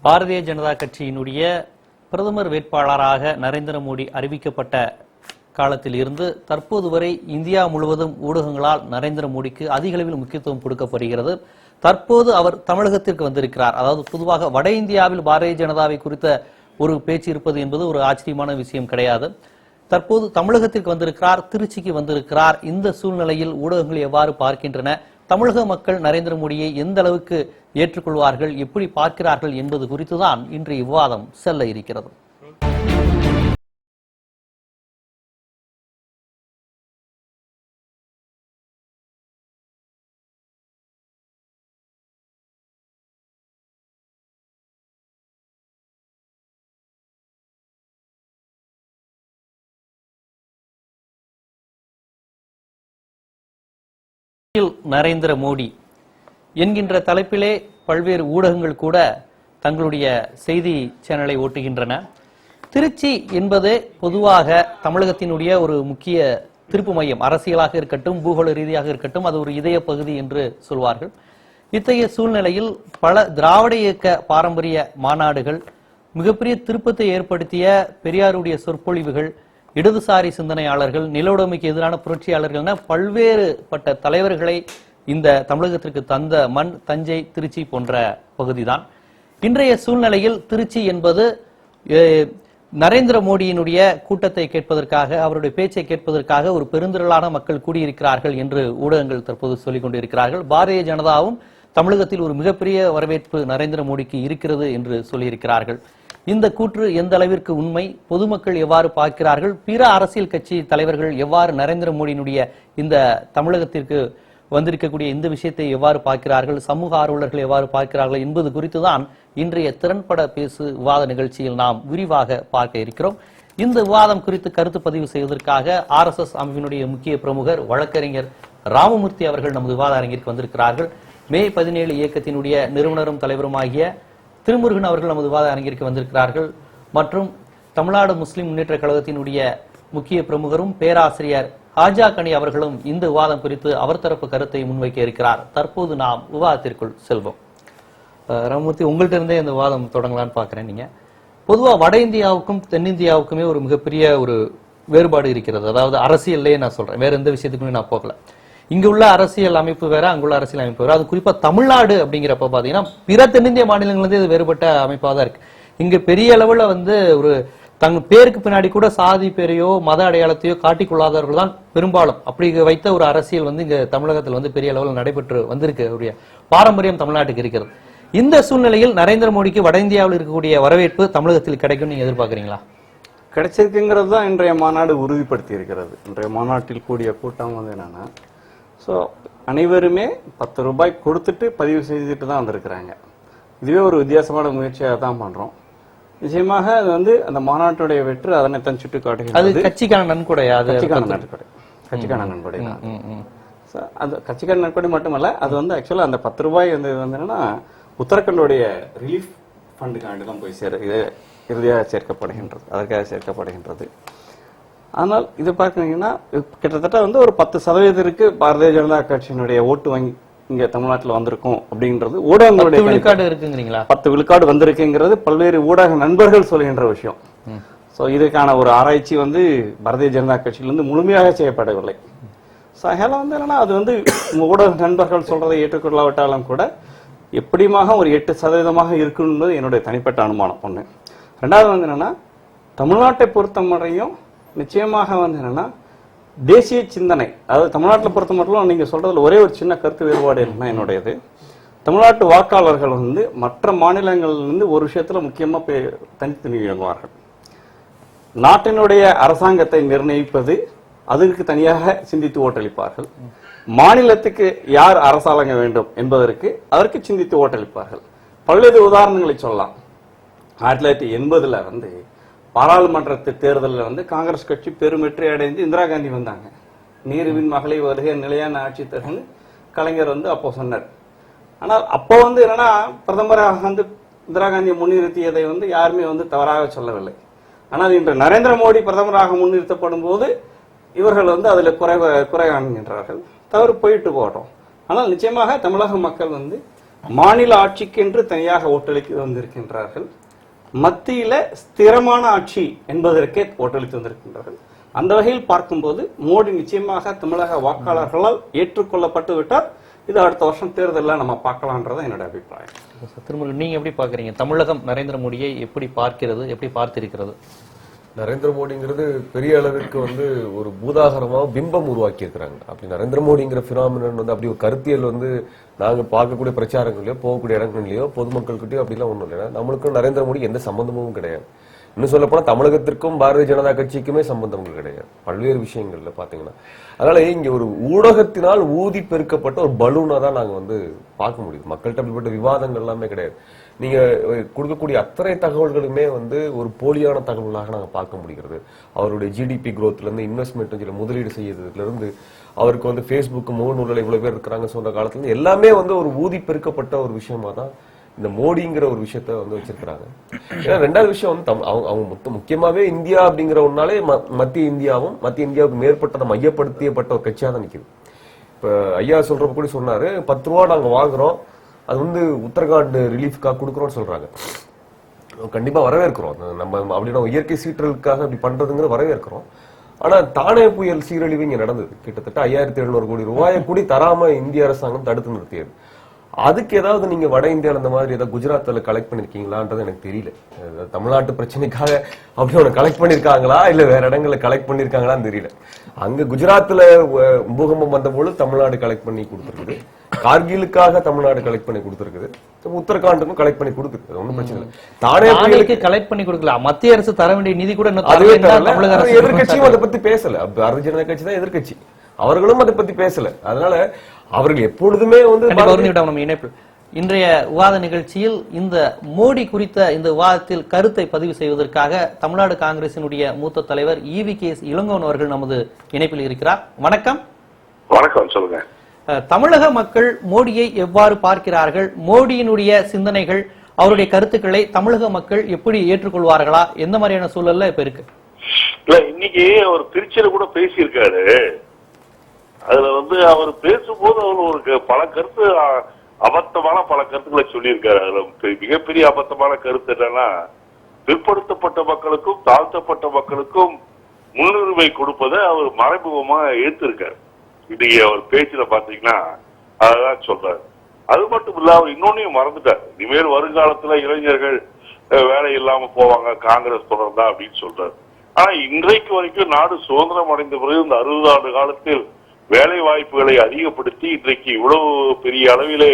பாரதிய ஜனதா கட்சியினுடைய பிரதமர் வேட்பாளராக நரேந்திர மோடி அறிவிக்கப்பட்ட காலத்தில் இருந்து தற்போது வரை இந்தியா முழுவதும் ஊடகங்களால் நரேந்திர மோடிக்கு அதிக அளவில் முக்கியத்துவம் கொடுக்கப்படுகிறது. தற்போது அவர் தமிழகத்திற்கு வந்திருக்கிறார். அதாவது பொதுவாக வட இந்தியாவில் பாரதிய ஜனதாவை குறித்த ஒரு பேச்சு இருப்பது என்பது ஒரு ஆச்சரியமான விஷயம் கிடையாது. தற்போது தமிழகத்திற்கு வந்திருக்கிறார், திருச்சிக்கு வந்திருக்கிறார். இந்த சூழ்நிலையில் ஊடகங்கள் எவ்வாறு பார்க்கின்றன, தமிழக மக்கள் நரேந்திர மோடியை எந்த அளவுக்கு ஏற்றுக்கொள்வார்கள், எப்படி பார்க்கிறார்கள் என்பது குறித்துதான் இன்றைய விவாதம் செல்ல இருக்கிறது. நரேந்திர மோடி என்கின்ற தலைப்பிலே பல்வேறு ஊடகங்கள் கூட தங்களுடைய செய்தி சேனலை ஓட்டுகின்றன. திருச்சி என்பது பொதுவாக தமிழகத்தினுடைய ஒரு முக்கிய திருப்பு மையம், அரசியலாக இருக்கட்டும் பூகோள ரீதியாக இருக்கட்டும், அது ஒரு இதய பகுதி என்று சொல்வார்கள். இத்தகைய சூழ்நிலையில் பல திராவிட இயக்க பாரம்பரிய மாநாடுகள், மிகப்பெரிய திருப்பத்தை ஏற்படுத்திய பெரியாருடைய சொற்பொழிவுகள், இடதுசாரி சிந்தனையாளர்கள், நில உடைமைக்கு எதிரான புரட்சியாளர்கள், பல்வேறு பட்ட தலைவர்களை இந்த தமிழகத்திற்கு தந்த மண் தஞ்சை, திருச்சி போன்ற பகுதிதான். இன்றைய சூழ்நிலையில் திருச்சி என்பது நரேந்திர மோடியினுடைய கூட்டத்தை கேட்பதற்காக, அவருடைய பேச்சை கேட்பதற்காக ஒரு பெருந்திரளான மக்கள் கூடியிருக்கிறார்கள் என்று ஊடகங்கள் தற்போது சொல்லிக் கொண்டிருக்கிறார்கள். பாரதிய ஜனதாவும் தமிழகத்தில் ஒரு மிகப்பெரிய வரவேற்பு நரேந்திர மோடிக்கு இருக்கிறது என்று சொல்லியிருக்கிறார்கள். இந்த கூற்று எந்த அளவிற்கு உண்மை, பொதுமக்கள் எவ்வாறு பார்க்கிறார்கள், பிற அரசியல் கட்சி தலைவர்கள் எவ்வாறு நரேந்திர மோடியினுடைய இந்த தமிழகத்திற்கு வந்திருக்கக்கூடிய இந்த விஷயத்தை எவ்வாறு பார்க்கிறார்கள், சமூக ஆர்வலர்கள் எவ்வாறு பார்க்கிறார்கள் என்பது குறித்துதான் இன்றைய திறன்பட பேசு விவாத நிகழ்ச்சியில் நாம் விரிவாக பார்க்க இருக்கிறோம். இந்த விவாதம் குறித்து கருத்து பதிவு செய்வதற்காக RSS அமைப்பினுடைய முக்கிய பிரமுகர் வழக்கறிஞர் ராமமூர்த்தி அவர்கள் நமது விவாத அரங்கிற்கு வந்திருக்கிறார்கள். மே 17 இயக்கத்தினுடைய நிறுவனரும் தலைவருமாகிய திருமுருகன் அவர்கள் நமது விவாத அரங்கிற்கு வந்திருக்கிறார்கள். மற்றும் தமிழ்நாடு முஸ்லிம் முன்னேற்ற கழகத்தினுடைய முக்கிய பிரமுகரும் பேராசிரியர் ஹாஜா கனி அவர்களும் இந்த விவாதம் குறித்து அவர் தரப்பு கருத்தை முன்வைக்க இருக்கிறார். தற்போது நாம் விவாதத்திற்குள் செல்வோம். ராமமூர்த்தி, உங்கள்கிட்ட இருந்தே இந்த விவாதம் தொடங்கலான்னு பாக்குறேன். நீங்க பொதுவா வட இந்தியாவுக்கும் தென்னிந்தியாவுக்குமே ஒரு மிகப்பெரிய ஒரு வேறுபாடு இருக்கிறது. அதாவது அரசியல்லையே நான் சொல்றேன், வேற எந்த விஷயத்துக்குமே நான் போகல. இங்க உள்ள அரசியல் அமைப்பு வேற, அங்குள்ள அரசியல் அமைப்பு வேற. அது குறிப்பா தமிழ்நாடு அப்படிங்கிறப்ப பாத்தீங்கன்னா பிற தென்னிந்திய மாநிலங்களிலிருந்து இது வேறுபட்ட அமைப்பாக தான் இருக்கு. இங்க பெரிய அளவுல ஒரு தங்க பேருக்கு பின்னாடி கூட சாதி பேரையோ மத அடையாளத்தையோ காட்டிக்கொள்ளாதவர்கள் தான் பெரும்பாலும் அப்படி வைத்த ஒரு அரசியல் இங்க தமிழகத்தில் பெரிய அளவில் நடைபெற்று வந்திருக்கு. பாரம்பரியம் தமிழ்நாட்டுக்கு இருக்கிறது. இந்த சூழ்நிலையில் நரேந்திர மோடிக்கு வட இந்தியாவில் இருக்கக்கூடிய வரவேற்பு தமிழகத்தில் கிடைக்கும் நீங்க எதிர்பார்க்கிறீங்களா? கிடைச்சிருக்குங்கிறது தான் இன்றைய மாநாடு உறுதிப்படுத்தி இருக்கிறது. இன்றைய மாநாட்டில் கூடிய கூட்டம் என்னன்னா, அனைவருமே 10 ரூபாய் கொடுத்துட்டு பதிவு செய்துட்டு தான் வந்திருக்கிறாங்க. இதுவே ஒரு வித்தியாசமான முயற்சியாக தான் பண்றோம். நிச்சயமாக அது அந்த மாநாட்டுடைய வெற்றி அதனை தான் சுட்டி காட்டுகிறது. கட்சிக்கான நன்கொடையா? கட்சிக்கான நன்கொடை, கட்சிக்கான நன்கொடை தான். அது கட்சிக்கான நன்கொடை மட்டுமல்ல, அது ஆக்சுவலா அந்த 10 ரூபாய் என்னன்னா உத்தரகண்டுடைய ரிலீஃப் ஃபண்டுக்காண்டி தான் போய் இறுதியாக சேர்க்கப்படுகின்றது, அதற்காக சேர்க்கப்படுகின்றது. ஆனால் இது பார்க்கறீங்கன்னா கிட்டத்தட்ட ஒரு 10% பாரதிய ஜனதா கட்சியினுடைய ஓட்டு வங்கி இங்க தமிழ்நாட்டில் வந்திருக்கும் அப்படின்றது ஊடகங்களுடைய விழுக்காடு இருக்குங்கிறீங்களா? 10 விழுக்காடு வந்திருக்குங்கிறது பல்வேறு ஊடக நண்பர்கள் சொல்கின்ற விஷயம். இதுக்கான ஒரு ஆராய்ச்சி பாரதிய ஜனதா கட்சியிலிருந்து முழுமையாக செய்யப்படவில்லை. என்னன்னா அது ஊடக நண்பர்கள் சொல்றதை ஏற்றுக்கொள்ளாவிட்டாலும் கூட எப்படியுமாக ஒரு 8% இருக்கும் என்பது என்னுடைய தனிப்பட்ட அனுமானம். ஒண்ணு. ரெண்டாவது என்னன்னா, தமிழ்நாட்டை பொறுத்தவரையும் நிச்சயமாக என்னன்னா தேசிய சிந்தனை, அதாவது தமிழ்நாட்டில் பொறுத்த மட்டும் நீங்க சொல்றதுல ஒரே ஒரு சின்ன கருத்து வேறுபாடு என்ன என்னுடையது, தமிழ்நாட்டு வாக்காளர்கள் மற்ற மாநிலங்களிலிருந்து ஒரு விஷயத்துல முக்கியமா தனித்து இயங்குவார்கள். நாட்டினுடைய அரசாங்கத்தை நிர்ணயிப்பது, அதற்கு தனியாக சிந்தித்து ஓட்டளிப்பார்கள். மாநிலத்துக்கு யார் அரசாங்க வேண்டும் என்பதற்கு அதற்கு சிந்தித்து ஓட்டளிப்பார்கள். பல்வேறு உதாரணங்களை சொல்லலாம். 1980 பாராளுமன்ற தேர்தலில் காங்கிரஸ் கட்சி பெரும் வெற்றி அடைந்து இந்திரா காந்தி வந்தாங்க. நேருவின் மகளை வருகை நிலையான ஆட்சி தருன்னு கலைஞர் அப்போ சொன்னார். ஆனால் அப்போ என்னன்னா பிரதமராக இந்திரா காந்தியை முன்னிறுத்தியதை யாருமே தவறாக சொல்லவில்லை. ஆனால் இன்று நரேந்திர மோடி பிரதமராக முன்னிறுத்தப்படும் போது இவர்கள் அதுல குறை காண்கின்றார்கள். தவறு போயிட்டு போகட்டும். ஆனால் நிச்சயமாக தமிழக மக்கள் மாநில ஆட்சிக்கென்று தனியாக ஓட்டளித்து வந்திருக்கின்றார்கள், மத்தியில ஸ்திரமான ஆட்சி என்பதற்கே ஓட்டளித்து வந்திருக்கின்றார்கள். அந்த வகையில் பார்க்கும்போது மோடி நிச்சயமாக தமிழக வாக்காளர்களால் ஏற்றுக்கொள்ளப்பட்டு விட்டால் இது அடுத்த வருஷம் தேர்தலில் நம்ம பார்க்கலாம்ன்றதான் என்னோட அபிப்பிராயம். திருமுருகன், நீங்க எப்படி பாக்குறீங்க? தமிழகம் நரேந்திர மோடியை எப்படி பார்க்கிறது, எப்படி பார்த்திருக்கிறது? நரேந்திர மோடிங்கிறது பெரிய அளவிற்கு ஒரு பூதாகரமா பிம்பம் உருவாக்கி இருக்கிறாங்க. அப்படி நரேந்திர மோடிங்கிற பினாமினன் அப்படி ஒரு கருத்தியல் நாங்க பார்க்கக்கூடிய பிரச்சாரங்களையோ போகக்கூடிய இடங்கள்லயோ பொதுமக்கள்கிட்டயோ அப்படிலாம் ஒண்ணும் இல்லை. நம்மளுக்கும் நரேந்திர மோடி எந்த சம்பந்தமும் கிடையாது. இன்னும் சொல்ல போனா தமிழகத்திற்கும் பாரதிய ஜனதா கட்சிக்குமே சம்பந்தங்கள் கிடையாது பல்வேறு விஷயங்கள்ல பாத்தீங்கன்னா. அதனால இங்க ஒரு ஊடகத்தினால் ஊதி பெருக்கப்பட்ட ஒரு பலூனா தான் நாங்க பார்க்க முடியுது. மக்கள்கிட்ட அப்படிப்பட்ட விவாதங்கள் எல்லாமே கிடையாது. நீங்க கொடுக்கக்கூடிய அத்தனை தகவல்களுமே ஒரு போலியான தகவல்களாக நாங்க பார்க்க முடிகிறது. அவருடைய ஜிடிபி குரோத்ல இருந்து இன்வெஸ்ட்மெண்ட் முதலீடு செய்யறதுல இருந்து அவருக்கு ஃபேஸ்புக் முகநூலில் இவ்வளவு பேர் இருக்கிறாங்க சொன்ன காலத்துல இருந்து எல்லாமே ஒரு ஊதி பெருக்கப்பட்ட ஒரு விஷயமா தான் இந்த மோடிங்கிற ஒரு விஷயத்த வச்சிருக்கிறாங்க. ஏன்னா ரெண்டாவது விஷயம் அவங்க முக்கியமாவே இந்தியா அப்படிங்கிற ஒன்னாலே மத்திய இந்தியாவுக்கு மேற்பட்டதை மையப்படுத்தியப்பட்ட ஒரு கட்சியா தான் நிக்குது. இப்ப ஐயா சொல்றப்ப கூட சொன்னாரு, 10 ரூபா நாங்க வாங்குறோம், அது உத்தரகாண்ட் ரிலீஃப்காக கொடுக்குறோம்னு சொல்றாங்க. கண்டிப்பா வரவேற்கிறோம். நம்ம அப்படின்னா இயற்கை சீற்றலுக்காக அப்படி பண்றதுங்கிற வரவேற்கிறோம். ஆனா தானே புயல் சீரழிவு இங்க நடந்தது. கிட்டத்தட்ட 5700 கோடி ரூபாயை கூடி தராம இந்திய அரசாங்கம் தடுத்து நிறுத்தியது. அதுக்கு ஏதாவது நீங்க வட இந்தியால இந்த மாதிரி ஏதாவது குஜராத்ல கலெக்ட் பண்ணிருக்கீங்களான்றது எனக்கு தெரியல. தமிழ்நாட்டு பிரச்சனைக்காக அப்படி ஒண்ணு கலெக்ட் பண்ணிருக்காங்களா இல்ல வேற இடங்கள்ல கலெக்ட் பண்ணிருக்காங்களான்னு தெரியல. அங்க குஜராத்ல பூகம்பம் வந்தபோது தமிழ்நாடு கலெக்ட் பண்ணி கொடுத்துருக்குது, கார்கிலுக்காக தமிழ்நாடு கலெக்ட் பண்ணி கொடுத்துருக்குது, உத்தரகாண்டுக்கும் கலெக்ட் பண்ணி கொடுத்துருக்கு. ஒன்னும் பிரச்சனை இல்லை. தானே புயலுக்கு கலெக்ட் பண்ணி கொடுக்கலாம். மத்திய அரசு தர வேண்டிய நிதி கூட எதிர்கட்சியும் அதை பத்தி பேசல. பாரதிய ஜனதா கட்சி தான் எதிர்கட்சி, அவர்களும் அதை பத்தி பேசல. அதனால அவர்கள் எப்பொழுதுமே இணைப்பு. இன்றைய விவாத நிகழ்ச்சியில் இந்த மோடி குறித்த இந்த விவாதத்தில் கருத்தை பதிவு செய்வதற்காக தமிழ்நாடு காங்கிரசினுடைய மூத்த தலைவர் EVKS இளங்கோவன் அவர்கள் நமது இணைப்பில் இருக்கிறார். வணக்கம். வணக்கம், சொல்லுங்க. தமிழக மக்கள் மோடியை எவ்வாறு பார்க்கிறார்கள்? மோடியினுடைய சிந்தனைகள், அவருடைய கருத்துக்களை தமிழக மக்கள் எப்படி ஏற்றுக்கொள்வார்களா? எந்த மாதிரியான சூழல்ல இப்ப இருக்கு? இல்ல, இன்னைக்கு அவர் திருச்சியில கூட பேசியிருக்காரு. அதுல அவர் பேசும்போது அவர் ஒரு பல கருத்து, அபத்தமான பல கருத்துக்களை சொல்லியிருக்காரு. அதுல மிகப்பெரிய அபத்தமான கருத்து என்னன்னா, பிற்படுத்தப்பட்ட மக்களுக்கும் தாழ்த்தப்பட்ட மக்களுக்கும் முன்னுரிமை கொடுப்பதை அவர் மறைமுகமா ஏற்றிருக்காரு. இன்னைக்கு அவர் பேச்சுல பாத்தீங்கன்னா அதான் சொல்றாரு. அது மட்டும் இல்ல, அவர் இன்னொன்னையும் மறந்துட்டார். இனிமேல் வருங்காலத்துல இளைஞர்கள் வேலை இல்லாம போவாங்க காங்கிரஸ் தொடர்ந்தா அப்படின்னு சொல்றாரு. ஆனா இன்றைக்கு வரைக்கும் நாடு சுதந்திரம் அடைந்த பிறகு இந்த 60 ஆண்டு காலத்தில் வேலை வாய்ப்புகளை அதிகப்படுத்தி இன்றைக்கு இவ்வளவு பெரிய அளவிலே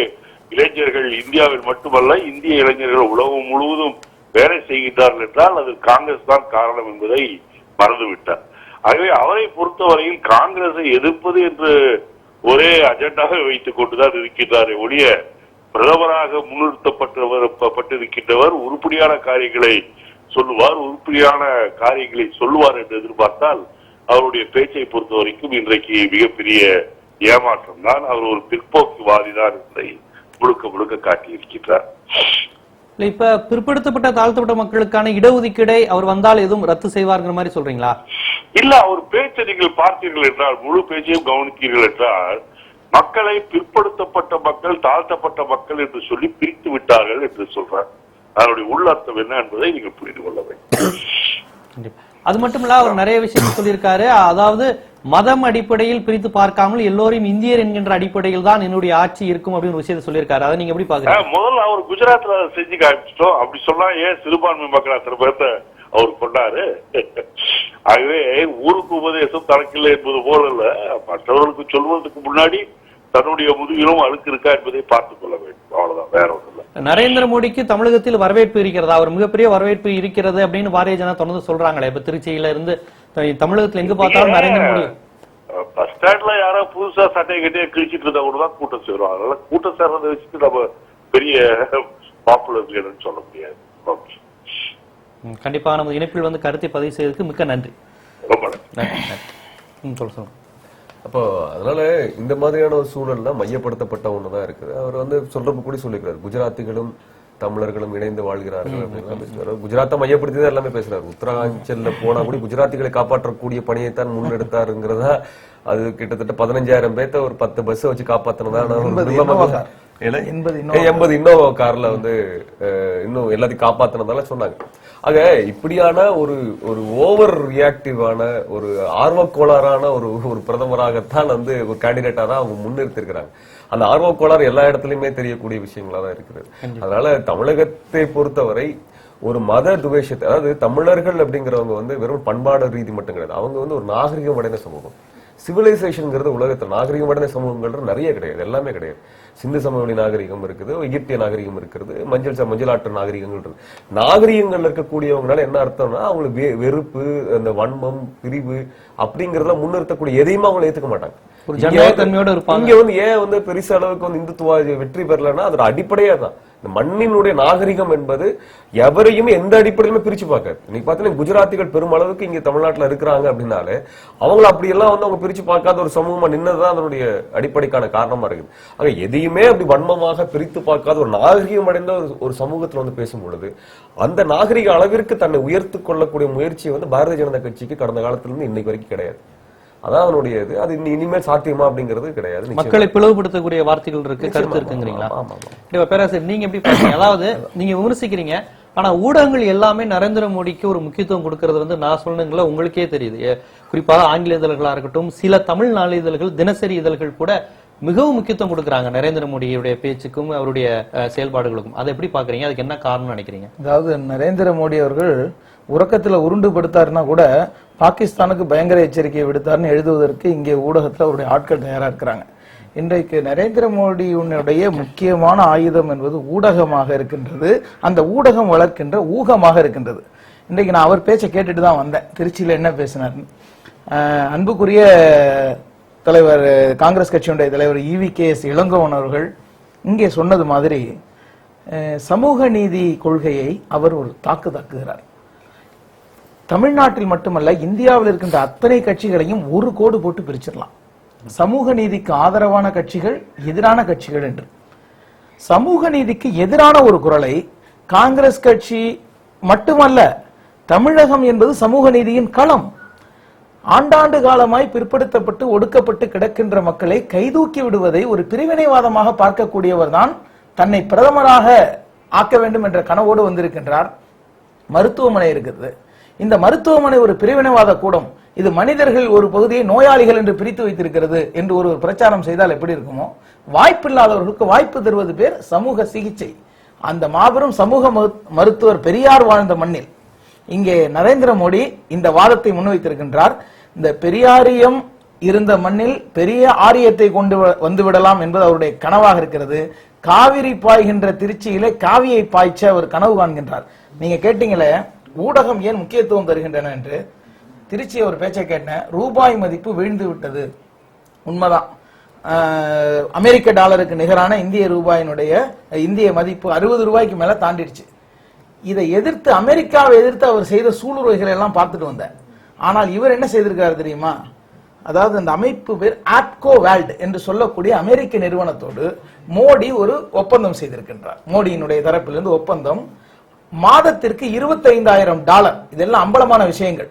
இளைஞர்கள் இந்தியாவில் மட்டுமல்ல இந்திய இளைஞர்கள் உலகம் முழுவதும் வேலை செய்கின்றார்கள் என்றால் அது காங்கிரஸ் தான் காரணம் என்பதை மறந்துவிட்டார். ஆகவே அவரை பொறுத்தவரையில் காங்கிரஸை எதிர்ப்பது என்று ஒரே அஜெண்டாக வைத்துக் கொண்டுதான் இருக்கின்றாரே ஒழிய பிரதமராக முன்னிறுத்தப்பட்டிருக்கின்றவர் உருப்படியான காரியங்களை சொல்லுவார், உருப்படியான காரியங்களை சொல்லுவார் என்று எதிர்பார்த்தால் அவருடைய பேச்சை பொறுத்த வரைக்கும் இன்றைக்கு மிகப்பெரிய ஏமாற்றம் தான். அவர் ஒரு பிற்போக்குவாதி தான் என்பதை முழுக்க காட்டியிருக்கின்றார். இப்ப பிற்படுத்தப்பட்ட தாழ்த்தப்பட்ட மக்களுக்கான இடஒதுக்கீடை அவர் வந்தால் எதுவும் ரத்து செய்வார்ங்கிற மாதிரி சொல்றீங்களா? இல்ல, அவர் பேச்சை நீங்கள் பார்த்தீர்கள் என்றால், முழு பேச்சையும் கவனித்தீர்கள் என்றால், மக்களை பிற்படுத்தப்பட்ட மக்கள் தாழ்த்தப்பட்ட மக்கள் என்று சொல்லி பிரித்து விட்டார்கள் என்று சொல்றார். அதனுடைய உள்ளர்த்தம் என்ன என்பதை நீங்கள் புரிந்து கொள்ள வேண்டும். அது மட்டும் இல்ல, அவர் நிறைய விஷயம் சொல்லியிருக்காரு. அதாவது மதம் அடிப்படையில் பிரித்து பார்க்காமல் எல்லோரும் இந்தியர் என்கின்ற அடிப்படையில் தான் என்னுடைய ஆட்சி இருக்கும் அப்படின்னு ஒரு விஷயத்தை சொல்லியிருக்காரு. அதை நீங்க எப்படி பாக்குறீங்க? முதல்ல அவர் குஜராத்ல செஞ்சு காமிச்சிட்டோம். அப்படி சொன்னா ஏன் சிறுபான்மை மக்கள் அத்தனை பேர்த்த அவர் கொண்டாரு? ஆகவே ஊருக்கு உபதேசம் தனக்கில்லை என்பது போல இல்ல, மற்றவர்களுக்கு சொல்வதற்கு முன்னாடி தன்னுடைய முதுகிலும் அழுக்கு இருக்கா என்பதை பார்த்துக் கொள்ள வேண்டும். அவ்வளவுதான், வேற ஒன்றும் இல்லை. நரேந்திர மோடிக்கு தமிழகத்தில் வரவேற்பு இருக்கிறதா? அவர் மிகப்பெரிய வரவேற்பு இருக்கிறது அப்படின்னு பாரதிய ஜனதா தொடர்ந்து சொல்றாங்களே. இப்ப திருச்சியில இருந்து தமிழகத்துல எங்க பார்த்தாலும் நரேந்திர மோடி. பஸ் ஸ்டாண்ட்ல யாரோ புதுசா சட்டையை கட்டியே கிழிச்சிட்டு இருந்தா கூட தான் கூட்டம் சேரும். அதனால கூட்டம் சேர்றதை வச்சுட்டு நம்ம பெரிய பாப்புலர் லீடர்னு சொல்ல முடியாது. கண்டிப்பா நம்ம இணைப்பில் கருத்தை பதிவு செய்வதற்கு மிக்க நன்றி. ரொம்ப நன்றி. சொல்லுங்க. அப்போ அதனால இந்த மாதிரியான ஒரு சூழல்ல மையப்படுத்தப்பட்ட ஒண்ணுதான் இருக்குது. அவர் சொல்றப்ப கூட சொல்லிக்கிறார், குஜராத்திகளும் தமிழர்களும் இணைந்து வாழ்கிறார்கள் அப்படின்னு. குஜராத்தை மையப்படுத்தி எல்லாமே பேசுறாரு. உத்தராஞ்சல்ல போனா கூட குஜராத்திகளை காப்பாற்றக்கூடிய பணியைத்தான் முன்னெடுத்தாருங்கிறதா. அது கிட்டத்தட்ட 15,000 பேர்த்த ஒரு 10 பஸ் வச்சு காப்பாத்தினதா 80 இன்னோவா கார்ல வந்து இன்னும் எல்லாத்தையும் காப்பாத்தினதால சொன்னாங்க. ஆக இப்படியான ஒரு ஓவர் ரியாக்டிவான ஒரு ஆர்வக்கோளாறான ஒரு பிரதமராகத்தான் வந்து ஒரு கேண்டிடேட்டா தான் அவங்க முன்னிறுத்திருக்கிறாங்க. அந்த ஆர்வக்கோளாறு எல்லா இடத்துலயுமே தெரியக்கூடிய விஷயங்களா தான் இருக்கிறது. அதனால தமிழகத்தை பொறுத்தவரை ஒரு மத துவேஷத்தை, அதாவது தமிழர்கள் அப்படிங்கிறவங்க வந்து வெறும் பண்பாடு ரீதி மட்டும் கிடையாது, அவங்க வந்து ஒரு நாகரிகம் அடைந்த சமூகம். சிவிலைசேஷன்ங்கிறது உலகத்தில் நாகரிகம் அடைந்த சமூகங்கள் நிறைய கிடையாது, எல்லாமே கிடையாது. சிந்து சமவெளி நாகரிகம் இருக்குது, எகிப்திய நாகரிகம் இருக்கிறது, மஞ்சளாற்று நாகரிகங்கள் இருக்கு. நாகரிகங்கள் இருக்கக்கூடியவங்களால என்ன அர்த்தம்னா அவங்களுக்கு வெறுப்பு, அந்த வன்மம், பிரிவு அப்படிங்கறத முன்னிறுத்தக்கூடிய எதையுமே அவங்க ஏத்துக்க மாட்டாங்க. இங்க வந்து ஏன் வந்து பெருசு அளவுக்கு வந்து இந்துத்துவ வெற்றி பெறலன்னா அதோட அடிப்படையா தான் இந்த மண்ணினுடைய நாகரிகம் என்பது எவரையுமே எந்த அடிப்படையிலுமே பிரிச்சு பார்க்காது. இன்னைக்கு பாத்தீங்கன்னா குஜராத்திகள் பெருமளவுக்கு இங்க தமிழ்நாட்டுல இருக்கிறாங்க அப்படின்னாலே அவங்களை அப்படியெல்லாம் வந்து அவங்க பிரிச்சு பார்க்காத ஒரு சமூகமா நின்னதுதான் அதனுடைய அடிப்படைக்கான காரணமா இருக்குது. ஆக எதையுமே அப்படி வன்மமாக பிரித்து பார்க்காத ஒரு நாகரிகம் அடைந்த ஒரு சமூகத்துல வந்து பேசும் பொழுது அந்த நாகரிக அளவிற்கு தன்னை உயர்த்து கொள்ளக்கூடிய முயற்சி வந்து பாரதிய ஜனதா கட்சிக்கு கடந்த காலத்துல இருந்து இன்னைக்கு வரைக்கும் கிடையாது. அதான் அதனுடைய இது. அது இனிமேல் சாத்தியமா அப்படிங்கிறது கிடையாது. மக்களை பிளவுபடுத்தக்கூடிய வார்த்தைகள் இருக்கு, கருத்து இருக்குங்கிறீங்களா? பேராசிரியர், நீங்க எப்படி பாத்தீங்க? அதாவது நீங்க விமர்சிக்கிறீங்க, ஆனா ஊடகங்கள் எல்லாமே நரேந்திர மோடிக்கு ஒரு முக்கியத்துவம் கொடுக்கறது வந்து நான் சொன்னதுங்களா உங்களுக்கே தெரியுது. குறிப்பாக ஆங்கில இதழ்களா இருக்கட்டும், சில தமிழ் நாளிதழ்கள், தினசரி இதழ்கள் கூட மிகவும் முக்கியத்துவம் கொடுக்குறாங்க நரேந்திர மோடியுடைய பேச்சுக்கும் அவருடைய செயல்பாடுகளுக்கும். அதை எப்படி பாக்குறீங்க? அதுக்கு என்ன காரணம் நினைக்கிறீங்க? அதாவது நரேந்திர மோடி அவர்கள் உறக்கத்துல உருண்டு படுத்தாருன்னா கூட பாகிஸ்தானுக்கு பயங்கர எச்சரிக்கையை விடுத்தாருன்னு எழுதுவதற்கு இங்கே ஊடகத்துல அவருடைய ஆட்கள் தயாரா இருக்கிறாங்க. இன்றைக்கு நரேந்திர மோடியுடைய முக்கியமான ஆயுதம் என்பது ஊடகமாக இருக்கின்றது. அந்த ஊடகம் வளர்க்கின்ற ஊகமாக இருக்கின்றது. இன்றைக்கு நான் அவர் பேச்சை கேட்டுட்டு தான் வந்தேன். திருச்சியில என்ன பேசினார்? அன்புக்குரிய தலைவர், காங்கிரஸ் கட்சியுடைய தலைவர் EVKS இளங்கோவன் அவர்கள் இங்கே சொன்னது மாதிரி சமூக நீதி கொள்கையை அவர் ஒரு தாக்குகிறார். தமிழ்நாட்டில் மட்டுமல்ல, இந்தியாவில் இருக்கின்ற அத்தனை கட்சிகளையும் ஒரு கோடு போட்டு பிரிச்சிடலாம். சமூக நீதிக்கு ஆதரவான கட்சிகள், எதிரான கட்சிகள் என்று. சமூக நீதிக்கு எதிரான ஒரு குரலை காங்கிரஸ் கட்சி மட்டுமல்ல, தமிழகம் என்பது சமூக நீதியின் களம். ஆண்டாண்டு காலமாய் பிற்படுத்தப்பட்டு ஒடுக்கப்பட்டு கிடக்கின்ற மக்களை கைதூக்கி விடுவதை ஒரு பிரிவினைவாதமாக பார்க்கக்கூடியவர் தான் தன்னை பிரதமராக ஆக்க வேண்டும் என்ற கனவோடு வந்திருக்கின்றார். மருத்துவமனை இருக்கிறது. இந்த மருத்துவமனை ஒரு பிரிவினைவாத கூடம், இது மனிதர்கள் ஒரு பகுதியை நோயாளிகள் என்று பிரித்து வைத்திருக்கிறது என்று ஒரு பிரச்சாரம் செய்தால் எப்படி இருக்குமோ, வாய்ப்பில்லாதவர்களுக்கு வாய்ப்பு தருவது பேர் சமூக சிகிச்சை. அந்த மாபெரும் சமூக மருத்துவர் பெரியார் வாழ்ந்த மண்ணில் இங்கே நரேந்திர மோடி இந்த வாதத்தை முன்வைத்திருக்கின்றார். இந்த பெரியாரியம் இருந்த மண்ணில் பெரிய ஆரியத்தை கொண்டு வந்துவிடலாம் என்பது அவருடைய கனவாக இருக்கிறது. காவிரி பாய்கின்ற திருச்சியிலே காவியை பாய்ச்ச அவர் கனவு காண்கின்றார். நீங்க கேட்டீங்களே ஊடகம் ஏன் முக்கியத்துவம் தருகின்றன என்று. திருச்சி ஒரு பேச்சை கேட்டேன். ரூபாய் மதிப்பு வீழ்ந்து விட்டது, உண்மைதான். அமெரிக்க டாலருக்கு நிகரான இந்திய ரூபாயினுடைய இந்திய மதிப்பு 60 ரூபாய்க்கு மேல தாண்டிடுச்சு. இதை எதிர்த்து, அமெரிக்காவை எதிர்த்து அவர் செய்த சூளுரைகளை எல்லாம் பார்த்துட்டு வந்தார். ஆனால் இவர் என்ன செய்திருக்காரு தெரியுமா? அதாவது அந்த அமைப்பு பேர் ஆப்கோ வேல்ட் என்று சொல்லக்கூடிய அமெரிக்க நிறுவனத்தோடு மோடி ஒரு ஒப்பந்தம் செய்திருக்கின்றார். மோடியினுடைய தரப்பிலிருந்து ஒப்பந்தம். மாதத்திற்கு $25,000. இதெல்லாம் அம்பலமான விஷயங்கள்.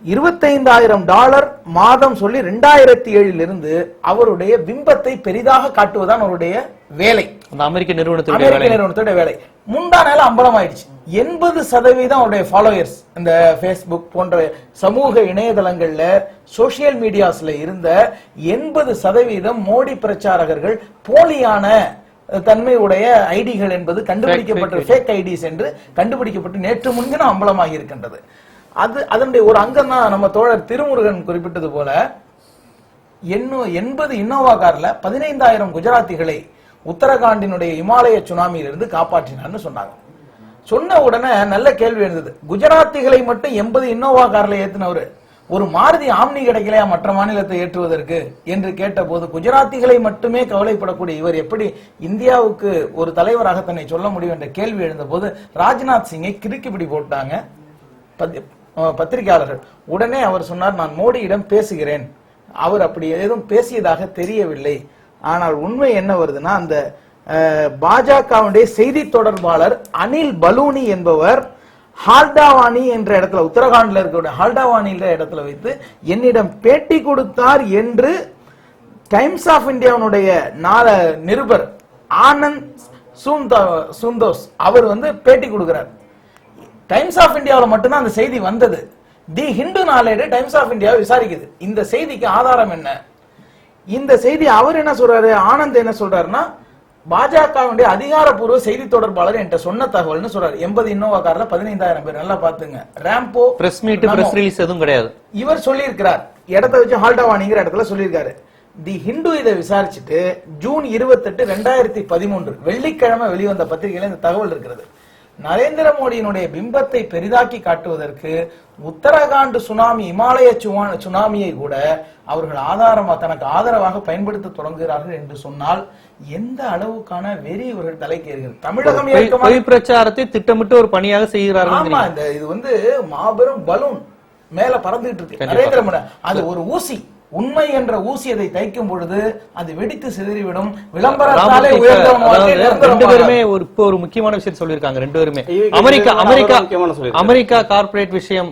$25,000 மாதம் சொல்லி 2007 இருந்து அவருடைய பிம்பத்தை பெரிதாக காட்டுவதுதான் அவருடைய வேலை. அமெரிக்க நிறுவனத்துடைய வேலை முந்தான அம்பலம் ஆயிடுச்சு. 80% அவருடைய ஃபாலோயர்ஸ் இந்த பேஸ்புக் போன்ற சமூக இணையதளங்கள்ல, சோசியல் மீடியாஸ்ல இருந்த 80% மோடி பிரச்சாரகர்கள் போலியான தன்மையுடைய ஐடிகள் என்பது கண்டுபிடிக்கப்பட்ட ஃபேக் ஐடிஸ் என்று கண்டுபிடிக்கப்பட்டு நேற்று முன்தினம் அம்பலமாகி இருக்கின்றது. அதனுடைய ஒரு அங்கம் தான் நம்ம தோழர் திருமுருகன் குறிப்பிட்டது போல 80 இன்னோவா கார்ல 15,000 குஜராத்திகளை உத்தரகாண்டினுடைய இமாலய சுனாமியிலிருந்து காப்பாற்றினார்னு சொன்னாங்க. சொன்ன உடனே நல்ல கேள்வி எழுந்தது. குஜராத்திகளை மட்டும் 80 இன்னோவா கார்ல ஏத்தினவரு ஒரு மாருதி ஆம்னி கிடைக்கலையா மற்ற மாநிலத்தை ஏற்றுவதற்கு என்று கேட்ட போது, குஜராத்திகளை மட்டுமே கவலைப்படக்கூடிய இவர் எப்படி இந்தியாவுக்கு ஒரு தலைவராக தன்னை சொல்ல முடியும் என்ற கேள்வி எழுந்த போது ராஜ்நாத் சிங்கை கிறுக்கிப்பிடி போட்டாங்க பத்திரிகையாளர்கள். உடனே அவர் சொன்னார், நான் மோடியிடம் பேசுகிறேன். அவர் அப்படி ஏதும் பேசியதாக தெரியவில்லை. ஆனால் உண்மை என்ன வருதுன்னா, அந்த பாஜகவுடைய செய்தி தொடர்பாளர் அனில் பலூனி என்பவர் ஹால்டாவானி என்ற இடத்துல, உத்தரகாண்ட்ல இருக்கக்கூடிய ஹால்டாவானி என்ற இடத்துல வைத்து என்னிடம் பேட்டி கொடுத்தார் என்று டைம்ஸ் ஆஃப் இந்தியாவுடைய நிருபர் ஆனந்த் சுந்தோஸ் அவர் வந்து பேட்டி கொடுக்கிறார். டைம்ஸ் ஆஃப் இந்தியாவில் மட்டும்தான் அந்த செய்தி வந்தது. தி ஹிந்து நாளேடு டைம்ஸ் ஆஃப் இந்தியாவை விசாரிக்குது. இந்த செய்திக்கு ஆதாரம் என்ன? இந்த செய்தி அவர் என்ன சொல்றாரு, ஆனந்த் என்ன சொல்றாருன்னா, பாஜகவுடைய அதிகாரப்பூர்வ செய்தி தொடர்பாளர் என்கிட்ட சொன்ன தகவல்னு சொல்றாரு. 80 இன்னோவா கார்ல 15,000 பேர். நல்லா பாத்துங்க. Rambo press meet press release எதுவும் கிடையாது. இவர் சொல்லி இருக்கிறார், இடத்தை வச்சு ஹால்டாவானிங்கிற இடத்துல சொல்லியிருக்காரு. தி ஹிந்து இதை விசாரிச்சுட்டு ஜூன் 28, 2013 வெள்ளிக்கிழமை வெளிவந்த பத்திரிகையில இந்த தகவல் இருக்கிறது. நரேந்திர மோடியினுடைய பிம்பத்தை பெரிதாக்கி காட்டுவதற்கு உத்தரகாண்ட் சுனாமி, இமாலய சுனாமியை கூட அவர்கள் தனக்கு ஆதரவாக பயன்படுத்த தொடங்குகிறார்கள் என்று சொன்னால் எந்த அளவுக்கான வெறி இவர்கள் தலைக்கேறுகிறது. தமிழகம் பிரச்சாரத்தை திட்டமிட்டு ஒரு பணியாக செய்கிறார்கள். ஆமா, இது வந்து மாபெரும் பலூன் மேல பறந்துட்டு இருக்கு நரேந்திர மோடி. அது ஒரு ஊசி, உண்மை என்ற ஊசி அதை தைக்கும் பொழுது அது வெடித்து சிதறிவிடும். விளம்பரத்தாலே ரெண்டு பேருமே ஒரு முக்கியமான விஷயம் சொல்லியிருக்காங்க. ரெண்டு பேருமே அமெரிக்கா கார்ப்பரேட் விஷயம்,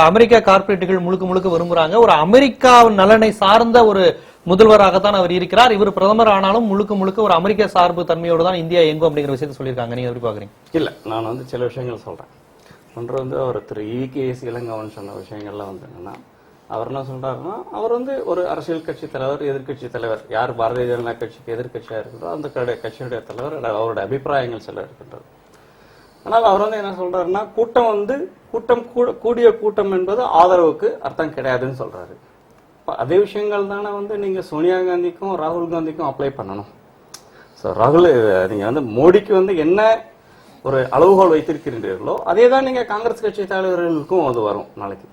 அமெரிக்கா கார்ப்பரேட்டுகள் முழுக்க விரும்புறாங்க. ஒரு அமெரிக்கா நலனை சார்ந்த ஒரு முதல்வராகத்தான் அவர் இருக்கிறார். இவர் பிரதமர் ஆனாலும் முழுக்க ஒரு அமெரிக்க சார்பு தன்மையோடு தான் இந்தியா எங்கும் அப்படிங்கிற விஷயத்தை சொல்லியிருக்காங்க. நீங்க எப்படி பாக்குறீங்க? இல்ல, நான் வந்து சில விஷயங்கள் சொல்றேன். ஒன்று வந்து அவர் திரு EKS இளங்கவன் சொன்ன விஷயங்கள்லாம் வந்து என்னன்னா, அவர் என்ன சொல்றாருன்னா, அவர் வந்து ஒரு அரசியல் கட்சி தலைவர், எதிர்கட்சி தலைவர். யார் பாரதிய ஜனதா கட்சிக்கு எதிர்கட்சியா இருக்கிறதோ அந்த கட்சியுடைய தலைவர், அவருடைய அபிப்பிராயங்கள் சில இருக்கின்றது. ஆனால் அவர் வந்து என்ன சொல்றாருன்னா, கூடிய கூட்டம் என்பது ஆதரவுக்கு அர்த்தம் கிடையாதுன்னு சொல்றாரு. அதே விஷயங்கள் தானே வந்து நீங்க சோனியா காந்திக்கும் ராகுல் காந்திக்கும் அப்ளை பண்ணணும். ஸோ ராகுல், நீங்க வந்து மோடிக்கு வந்து என்ன ஒரு அளவுகோல் வைத்திருக்கிறீர்களோ அதே தான் நீங்க காங்கிரஸ் கட்சி தலைவர்களுக்கும் அது வரும் நாளைக்கு.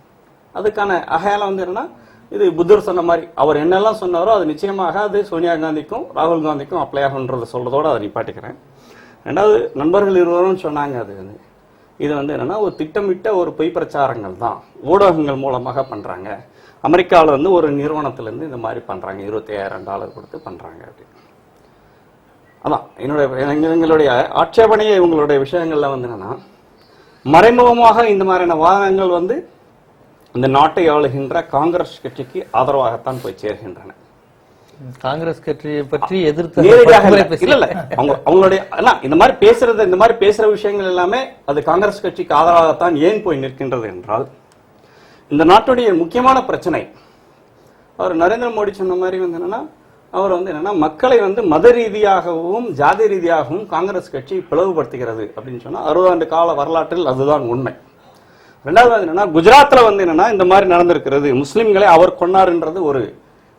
அதுக்கான அகையால வந்து என்னன்னா, இது புத்தர் சொன்ன மாதிரி அவர் என்னெல்லாம் சொன்னாரோ அது நிச்சயமாக அது சோனியா காந்திக்கும் ராகுல் காந்திக்கும் அப்ளை ஆகுன்றத சொல்றதோட அதை நிப்பாட்டிக்கிறேன். ரெண்டாவது, நண்பர்கள் இருவரும் சொன்னாங்க, அது வந்து இது வந்து என்னன்னா ஒரு திட்டமிட்ட ஒரு பொய் பிரச்சாரங்கள் தான் ஊடகங்கள் மூலமாக பண்றாங்க. அமெரிக்காவில் வந்து ஒரு நிறுவனத்திலிருந்து இந்த மாதிரி பண்றாங்க, $25,000 கொடுத்து பண்றாங்க அப்படின்னு. அதான் எங்களுடைய ஆட்சேபனையை இவங்களுடைய விஷயங்கள்ல வந்து என்னன்னா, மறைமுகமாக இந்த மாதிரியான வாதங்கள் வந்து இந்த நாட்டை ஆளுகின்ற காங்கிரஸ் கட்சிக்கு ஆதரவாகத்தான் போய் சேர்கின்றன. காங்கிரஸ் கட்சியை பற்றி எதிர்த்து இல்ல அவங்களுடைய இந்த மாதிரி பேசுற விஷயங்கள் எல்லாமே அது காங்கிரஸ் கட்சிக்கு ஆதரவாகத்தான் ஏன் போய் நிற்கின்றது என்றால், இந்த நாட்டுடைய முக்கியமான பிரச்சனை, அவர் நரேந்திர மோடி சொன்ன மாதிரி வந்து என்னன்னா, அவர் வந்து என்னன்னா மக்களை வந்து மத ரீதியாகவும் ஜாதி ரீதியாகவும் காங்கிரஸ் கட்சி பிளவுபடுத்துகிறது அப்படின்னு சொன்னா 60 ஆண்டு கால வரலாற்றில் அதுதான் உண்மை. ரெண்டாவது என்னன்னா, குஜராத்ல வந்து என்னன்னா இந்த மாதிரி நடந்திருக்கிறது, முஸ்லிம்களை அவர் கொண்டாருன்றது ஒரு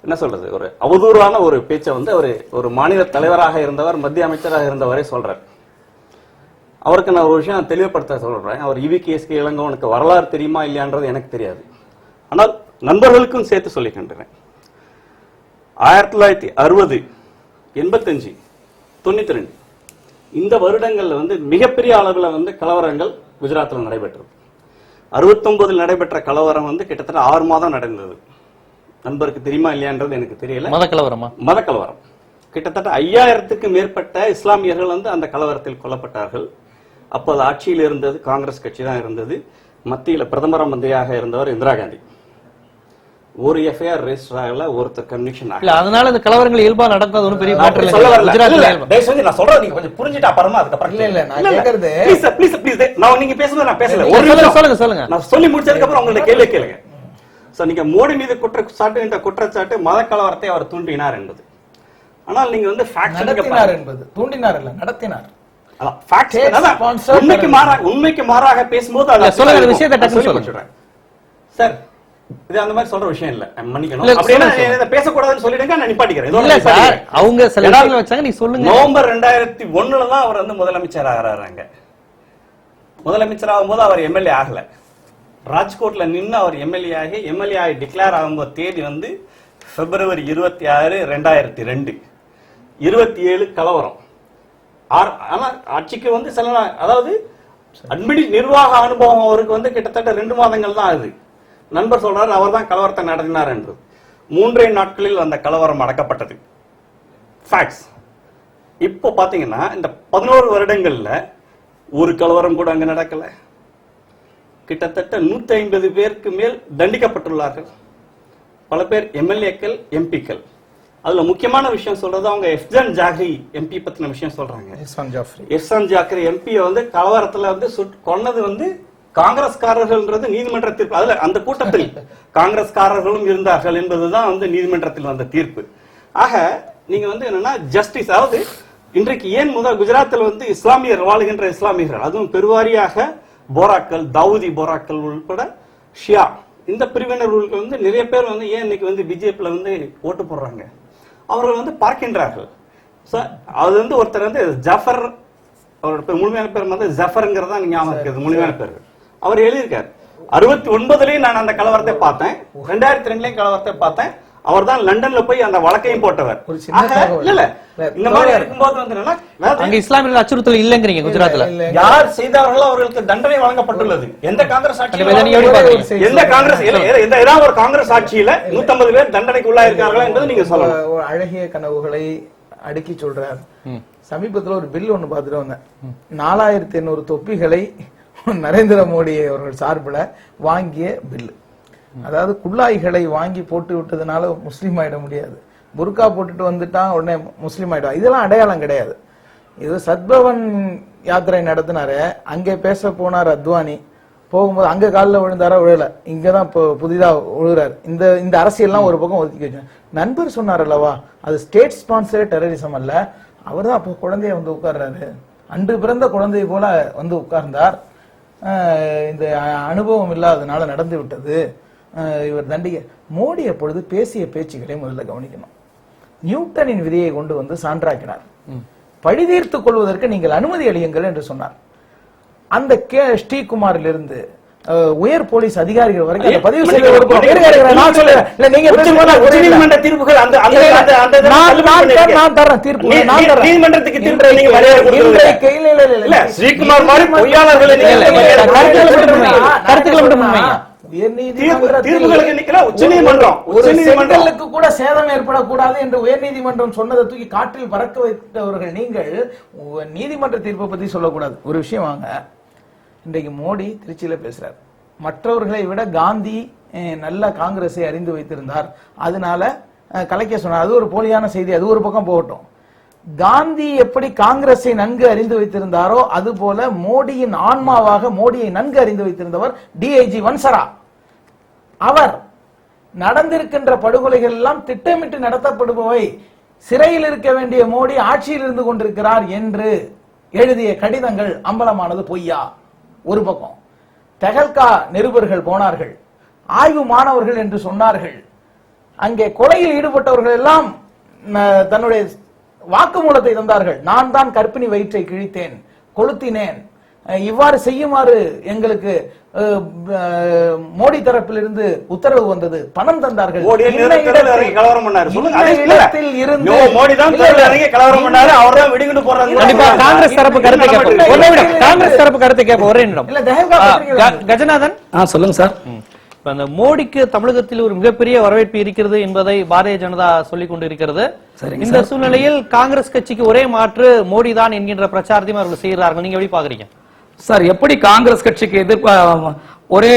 என்ன சொல்றது, ஒரு அவதூறான ஒரு பேச்சை வந்து அவர் ஒரு மாநில தலைவராக இருந்தவர், மத்திய அமைச்சராக இருந்தவரை சொல்றார். அவருக்கு நான் ஒரு விஷயம் தெளிவுபடுத்த சொல்றேன். அவர் EVKS இளங்கவனுக்கு வரலாறு தெரியுமா இல்லையான்றது எனக்கு தெரியாது. ஆனால் நண்பர்களுக்கும் சேர்த்து சொல்லிக்கின்றேன். 1960, 85, 92 இந்த வருடங்கள்ல வந்து மிகப்பெரிய அளவுல வந்து கலவரங்கள் குஜராத்தில் நடைபெற்றது. 69 நடைபெற்ற கலவரம் வந்து கிட்டத்தட்ட 6 மாதம் நடந்தது. நண்பருக்கு தெரியுமா இல்லையான்றது எனக்கு தெரியல. மத கலவரம் கிட்டத்தட்ட 5000க்கு மேற்பட்ட இஸ்லாமியர்கள் வந்து அந்த கலவரத்தில் கொல்லப்பட்டார்கள். அப்போது ஆட்சியில் இருந்தது காங்கிரஸ் கட்சி தான் இருந்தது. மத்தியில் பிரதமர் மந்திரியாக இருந்தவர் இந்திரா காந்தி. ஒரு எஃப்ஐஆர் ரெஜிஸ்டர் ஆகல, ஒருத்தர் கன்விக்ஷன் ஆகல. அதனால இந்த கலவரங்கள் இயல்பா நடக்காது, ஒன்றும் பெரிய மாற்றம் இல்ல. நான் சொல்றது நீங்க கொஞ்சம் புரிஞ்சிட்டு அப்புறமா அதுக்கப்புறம் இல்ல நான் கேக்குறது ப்ளீஸ் நான் நீங்க பேசுறது நான் பேசல. சொல்லுங்க. நான் சொல்லி முடிச்சதுக்கு அப்புறம் உங்களுடைய கேள்வி கேளுங்க. சோ நீங்க மோடி மீது குற்றச்சாட்டு மத கலவரத்தை அவர் தூண்டினார் என்பது. ஆனால் நீங்க வந்து நடத்தினார் என்பது தூண்டினார் இல்ல, நடத்தினார். உண்மைக்கு மாறாக பேசும்போது சொல்லுங்க, விஷயத்தை சொல்லுங்க சார். இது அந்த மாதிரி சொல்ற விஷயம் இல்ல, மன்னிக்கணும். அப்படியே பேசக்கூடாதுன்னு சொல்லிடுங்க, நான் நிப்பாட்டிக்கிறேன். அவங்க சில விஷயங்களை வச்சாங்க, நீ சொல்லுங்க. நவம்பர் 2001 தான் அவர் வந்து முதலமைச்சர் ஆகிறாங்க. முதலமைச்சர் ஆகும்போது அவர் எம்எல்ஏ ஆகல. ராஜ்கோட்ல நின்று அவர் எம்எல்ஏ ஆகி டிக்ளேர் ஆகும்போது தேதி வந்து February 26, 2002. 27 கலவரம். ஆனா ஆட்சிக்கு வந்து சில அதாவது அட்மிடி நிர்வாக அனுபவம் அவருக்கு வந்து கிட்டத்தட்ட 2 மாதங்கள் தான் ஆகுது. நண்பர் சொல்றாரு அவர் தான் கலவரத்தை நடத்தினார் என்று. 3 நாட்களில் அந்த கலவரம் அடக்கப்பட்டது. ஃபேக்ட்ஸ். இப்போ பாத்தீங்கன்னா இந்த 11 வருடங்கள்ல ஒரு கலவரம் கூட அங்க நடக்கல. கிட்டத்தட்ட 150 பேருக்கு மேல் தண்டிக்கப்பட்டுள்ளார்கள். பல பேர் எம்எல்ஏக்கள், எம்பிக்கள். அதுல முக்கியமான விஷயம் சொல்றது அவங்க எஃப்ஜான் ஜாக்ரி எம்பி பத்தின விஷயம் சொல்றாங்க. எஹ்சான் ஜாக்ரி எம்பியை வந்து கலவரத்துல வந்து கொன்னது வந்து காங்கிரஸ்காரர்கள்ன்றது நீதிமன்ற தீர்ப்பு. அதுல அந்த கூட்டத்தில் காங்கிரஸ்காரர்களும் இருந்தார்கள் என்பதுதான் வந்து நீதிமன்றத்தில் வந்த தீர்ப்பு. ஆக நீங்க வந்து என்னன்னா ஜஸ்டிஸ், அதாவது இன்றைக்கு ஏன் குஜராத்தில் வந்து இஸ்லாமியர் வாழ்கின்ற இஸ்லாமியர்கள், அதுவும் பெருவாரியாக போராக்கள், தாவூதி போராக்கள் உள்பட ஷியா, இந்த பிரிவினர்களுக்கு வந்து நிறைய பேர் வந்து ஏன் இன்னைக்கு வந்து பிஜேபியில வந்து ஓட்டு போடுறாங்க, அவர்கள் வந்து பார்க்கின்றார்கள். அது வந்து ஒருத்தர் வந்து ஜஃபர், அவரோட முழுமையான பேர் வந்து ஜஃபர்ங்கிறதா ஞாபகம் இருக்குது முழுமையான பேர். அவர் எழுதியிருக்காரு 69லயும் நான் அந்த கலவரத்தை பார்த்தேன், 2002லயும் கலவரத்தை பார்த்தேன். அவர் தான் லண்டன்ல போய் அந்த வழக்கையும் போட்டவர். இல்ல இந்த மாதிரி இருக்கும்போது வந்து இஸ்லாமியர்கள் அச்சுறுத்தல் இல்லைங்கிறீங்க. குஜராத்ல யார் செய்தார்களோ அவர்களுக்கு தண்டனை வழங்கப்பட்டுள்ளது. எந்த காங்கிரஸ் ஆட்சியில, எந்த காங்கிரஸ் ஏதாவது ஒரு காங்கிரஸ் ஆட்சியில 150 பேர் தண்டனைக்கு உள்ளாயிருக்கார்களா என்பது நீங்க சொல்லலாம். அழகிய கனவுகளை அடுக்கி சொல்றார். சமீபத்தில் ஒரு பில் ஒண்ணு பார்த்துட்டு வந்தேன். 4800 தொப்பிகளை நரேந்திர மோடி அவர்கள் சார்பில் வாங்கிய பில்லு. அதாவது குல்லாய்களை வாங்கி போட்டு விட்டதுனால முஸ்லீம் ஆயிட முடியாது, புர்கா போட்டுட்டு வந்துட்டா உடனே முஸ்லீம் ஆயிடும், இதெல்லாம் அடையாளம் கிடையாது. இது சத்பவன் யாத்திரை நடத்தினாரு, அங்கே பேச போனார் அத்வானி, போகும்போது அங்க காலில் விழுந்தாரா விழல, இங்கதான் இப்போ புதிதா விழுறாரு. இந்த அரசியல்லாம் ஒரு பக்கம் ஒதுக்கி வச்சு நண்பர் சொன்னார் அல்லவா, அது ஸ்டேட் ஸ்பான்சர் டெரரிசம் அல்ல, அவர் தான் அப்போ குழந்தைய வந்து உட்கார்றாரு, அன்று பிறந்த குழந்தைய போல வந்து உட்கார்ந்தார், இந்த அனுபவம் இல்லாததுனால நடந்து விட்டது, இவர் தண்டிக்க. மோடி எப்பொழுது பேசிய பேச்சுக்களை முதல்ல கவனிக்கணும். நியூட்டனின் விதியை கொண்டு வந்து சான்றாக்கினார். பழி தீர்த்துக் கொள்வதற்கு நீங்கள் அனுமதி அளியுங்கள் என்று சொன்னார். அந்த ஸ்ரீகுமாரில் இருந்து உயர் போலீஸ் அதிகாரிகள் வரைக்கும் பதிவு செய்த கூட சேதம் ஏற்படக்கூடாது என்று உயர்நீதிமன்றம் சொன்னதை தூக்கி காற்றில் பறக்க வைத்தவர்கள் நீங்கள் நீதிமன்ற தீர்ப்பை பத்தி சொல்லக்கூடாது. ஒரு விஷயம் வாங்க, இன்றைக்கு மோடி திருச்சியில பேசுறார், மற்றவர்களை விட காந்தி நல்ல காங்கிரஸை அறிந்து வைத்திருந்தார், அதனால கலைக்க சொன்னார். அது ஒரு போலியான செய்தி, அது ஒரு பக்கம் போகட்டும். காந்தி எப்படி காங்கிரஸை நன்கு அறிந்து வைத்திருந்தாரோ அது போல மோடியின் ஆன்மாவாக மோடியை நன்கு அறிந்து வைத்திருந்தவர் டிஐஜி வன்சரா. அவர் நடந்திருக்கின்ற படுகொலைகள் எல்லாம் திட்டமிட்டு நடத்தப்படுபவை, சிறையில் இருக்க வேண்டிய மோடி ஆட்சியில் இருந்து கொண்டிருக்கிறார் என்று எழுதிய கடிதங்கள் அம்பலமானது பொய்யா? ஒரு பக்கம். தெஹல்கா நிருபர்கள் போனார்கள், ஆய்வு மாணவர்கள் என்று சொன்னார்கள், அங்கே கொலையில் ஈடுபட்டவர்கள் எல்லாம் தன்னுடைய வாக்குமூலத்தை தந்தார்கள். நான் தான் கர்ப்பிணி வயிற்றை கிழித்தேன், கொளுத்தினேன், இவ்வாறு செய்யுமாறு எங்களுக்கு மோடி தரப்பில் இருந்து உத்தரவு வந்தது, பணம் தந்தார்கள். காங்கிரஸ் தரப்பு கருத்தை கேட்போம். ஒரே நிமிடம். கஜநாதன் சொல்லுங்க சார். அந்த மோடிக்கு தமிழகத்தில் ஒரு மிகப்பெரிய வரவேற்பு இருக்கிறது என்பதை பாரதிய ஜனதா சொல்லிக் கொண்டிருக்கிறது. இந்த சூழ்நிலையில் காங்கிரஸ் கட்சிக்கு ஒரே மாற்று மோடி தான் என்கின்ற பிரச்சாரத்தையும் அவர்கள் செய்கிறார்கள். நீங்க எப்படி பாக்குறீங்க சார்? எப்படி காங்கிரஸ் கட்சிக்கு ஒரே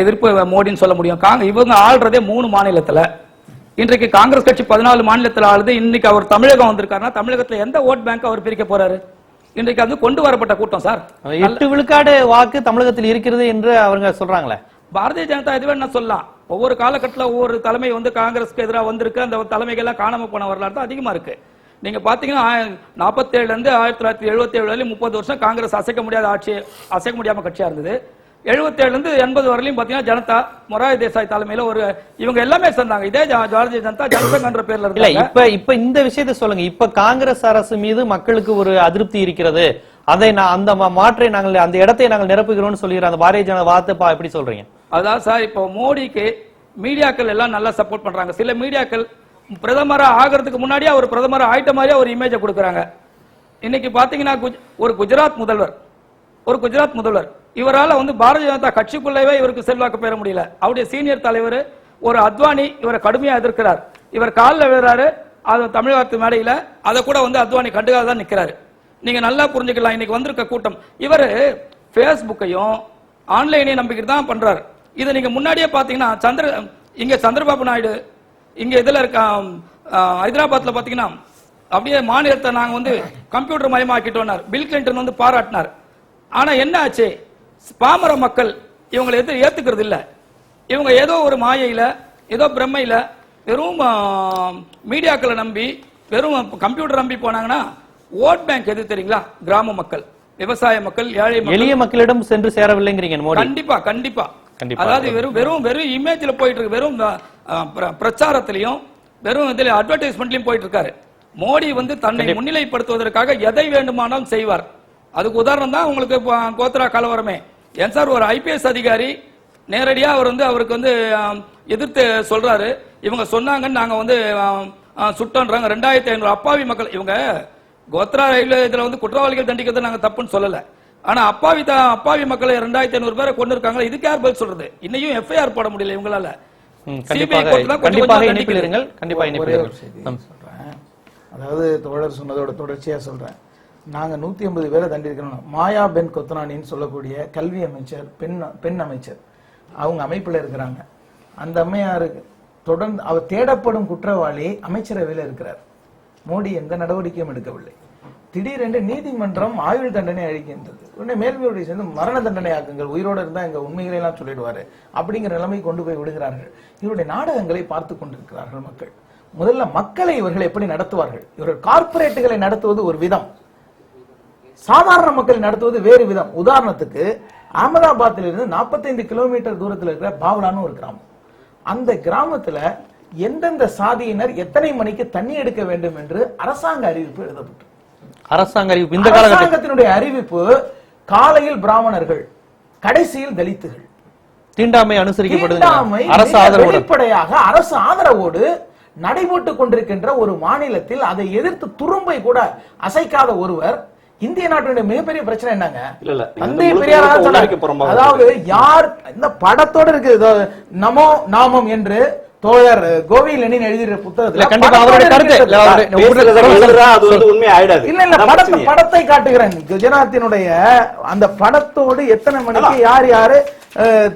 எதிர்ப்பு மோடின்னு சொல்ல முடியும்? இவங்க ஆள்றதே 3 மாநிலத்துல. இன்றைக்கு காங்கிரஸ் கட்சி 14 மாநிலத்தில் ஆளுது. இன்னைக்கு அவர் தமிழகம் வந்திருக்காருன்னா தமிழகத்துல எந்த ஓட் பேங்க் அவர் பிரிக்க போறாரு? இன்றைக்கு அது கொண்டு வரப்பட்ட கூட்டம் சார். 8 விழுக்காடு வாக்கு தமிழகத்தில் இருக்கிறது என்று அவங்க சொல்றாங்களே. பாரதிய ஜனதா இதுவே என்ன சொல்லலாம், ஒவ்வொரு காலகட்டத்தில் ஒவ்வொரு தலைமை வந்து காங்கிரஸ்க்கு எதிராக வந்திருக்கு, அந்த தலைமைகள்லாம் காணாம போன வரலாறு தான் அதிகமா இருக்கு. நீங்க பாத்தீங்கன்னா 47 இருந்து 1977 வரையும் 30 வருஷம் காங்கிரஸ் அசைக்க முடியாத ஆட்சி, அசைக்க முடியாம கட்சியா இருந்தது. 77 இருந்து 80 வரையிலும் பாத்தீங்கன்னா ஜனதா மொரார்ஜி தேசாய் தலைமையில ஒரு இவங்க எல்லாமே சேர்ந்தாங்க. இதே பாரதிய ஜனதா ஜனசங் என்ற பேர்ல இருந்தாங்க. இப்ப இந்த விஷயத்தை சொல்லுங்க. இப்ப காங்கிரஸ் அரசு மீது மக்களுக்கு ஒரு அதிருப்தி இருக்கிறது, அதை அந்த மாற்றை நாங்கள் அந்த இடத்தை நாங்கள் நிரப்புகிறோம்னு சொல்லிடுற அந்த பாரதிய ஜனதா வார்த்தை எப்படி சொல்றீங்க? அதான் சார், இப்போ மோடிக்கு மீடியாக்கள் எல்லாம் நல்லா சப்போர்ட் பண்றாங்க. சில மீடியாக்கள் பிரதமரா ஆகிறதுக்கு முன்னாடியே அவர் பிரதமரா ஆயிட்ட மாதிரியே ஒரு இமேஜை கொடுக்குறாங்க. இன்னைக்கு பாத்தீங்கன்னா ஒரு குஜராத் முதல்வர் இவரால் வந்து பாரதிய ஜனதா கட்சிக்குள்ளவே இவருக்கு செல்வாக்கு பெற முடியல. அவருடைய சீனியர் தலைவர் ஒரு அத்வானி இவரை கடுமையா எதிர்க்கிறார். இவர் காலில் விழுறாரு, அது தமிழகத்து மேடையில அதை கூட வந்து அத்வானி கண்டுகாதான் நிக்கிறாரு. நீங்க நல்லா புரிஞ்சுக்கலாம். இன்னைக்கு வந்திருக்க கூட்டம் இவர் பேஸ்புக்கையும் ஆன்லைனையும் நம்பிக்கிட்டு தான் பண்றாரு. இதை நீங்க முன்னாடியே பாத்தீங்கன்னா இங்க சந்திரபாபு நாயுடு, இங்க இதுல இருக்க ஹைதராபாத்ல பாத்தீங்கன்னா அப்படியே மாநிலத்தை நாங்க வந்து கம்ப்யூட்டர் மயமாக்கிட்டோம்னார். பில் கிளின்டன் வந்து பாராட்டினார். ஆனா என்ன ஆச்சு, பாமர மக்கள் இவங்களை ஏத்துக்கிறது இல்ல. இவங்க ஏதோ ஒரு மாயையில ஏதோ பிரம்மையில வெறும் மீடியாக்களை நம்பி வெறும் கம்ப்யூட்டர் நம்பி போனாங்கன்னா ஓட் பேங்க் எது தெரியுங்களா? கிராம மக்கள், விவசாய மக்கள், ஏழை மக்கள், எளிய மக்களிடம் சென்று சேரவில்லைங்கிறீங்க மோடி. கண்டிப்பா கண்டிப்பா. அதாவது வெறும் இமேஜ்ல போயிட்டு இருக்கு, வெறும் பிரச்சாரத்திலையும் வெறும் இதுல அட்வர்டைஸ்மெண்ட்லயும் போயிட்டு இருக்காரு. மோடி வந்து தன்னை முன்னிலைப்படுத்துவதற்காக எதை வேண்டுமானாலும் செய்வார். அதுக்கு உதாரணம் தான் உங்களுக்கு கோத்ரா கலவரமே. ஏன் சார், ஒரு ஐபிஎஸ் அதிகாரி நேரடியா அவர் வந்து அவருக்கு வந்து எதிர்த்து சொல்றாரு, இவங்க சொன்னாங்கன்னு நாங்க வந்து சுட்டோன்றாங்க. 2500 அப்பாவி மக்கள். இவங்க கோத்ரா ரயில்வே இதுல வந்து குற்றவாளிகள் தண்டிக்கிறது நாங்க தப்புன்னு சொல்லல. ஆனா அப்பாவி மக்களை 2500 பேரை கொண்டு இருக்காங்க. இதுக்கு யார் பதில் சொல்றது? இன்னையும் எஃப்ஐஆர் போட முடியல இவங்களால. அதாவது தோழர் சொன்னதோட தொடர்ச்சியா சொல்றேன். நாங்க 150 பேரை தண்டிருக்கிறோம். மாயா பென் கொத்தனானின்னு சொல்லக்கூடிய கல்வி அமைச்சர், பெண் அமைச்சர், அவங்க அமைப்புல இருக்கிறாங்க. அந்த அம்மையாருக்கு தொடர்ந்து அவர் தேடப்படும் குற்றவாளி அமைச்சரவையில் இருக்கிறார். மோடி எந்த நடவடிக்கையும் எடுக்கவில்லை. திடீரென்று நீதிமன்றம் ஆயுள் தண்டனை அளிக்கின்றது. உடனே மேல்முறையீடு சேர்ந்து மரண தண்டனை ஆக்குங்கள், உயிரோடு இருந்தா எங்க உண்மைகளை எல்லாம் சொல்லிடுவாரு அப்படிங்கிற நிலைமை கொண்டு போய் விடுகிறார்கள். இவருடைய நாடகங்களை பார்த்து கொண்டிருக்கிறார்கள் மக்கள். முதல்ல மக்களை இவர்கள் எப்படி நடத்துவார்கள்? இவர்கள் கார்பரேட்டுகளை நடத்துவது ஒரு விதம், சாதாரண மக்களை நடத்துவது வேறு விதம். உதாரணத்துக்கு அகமதாபாத்தில் இருந்து 45 கிலோமீட்டர் தூரத்தில் இருக்கிற பாவலான்னு ஒரு கிராமம். அந்த கிராமத்துல எந்தெந்த சாதியினர் எத்தனை மணிக்கு தண்ணி எடுக்க வேண்டும் என்று அரசாங்க அறிவிப்பு எழுதப்பட்டு, அரசாங்கத்தினுடைய அறிவிப்பு காலையில் பிராமணர்கள், கடைசியில் தலித்துகள். தீண்டாமை அனுசரிக்கப்படுது. வெளிப்படையாக அரசு ஆதரவோடு நடைபெற்றுக் கொண்டிருக்கின்ற ஒரு மாநிலத்தில் அதை எதிர்த்து துரும்பை கூட அசைக்காத ஒருவர், இந்திய நாட்டினுடைய மிகப்பெரிய பிரச்சனை என்னங்க? தந்தை பெரியார் அதாவது யார் இந்த படத்தோட இருக்கு, நமோ நாமம் என்று தோழர் கோவி லெனின் எழுதிய புத்தகத்துல படத்தை காட்டுகிறேன். குஜராத்தினுடைய அந்த படத்தோடு எத்தனை மணிக்கு யார் யாரு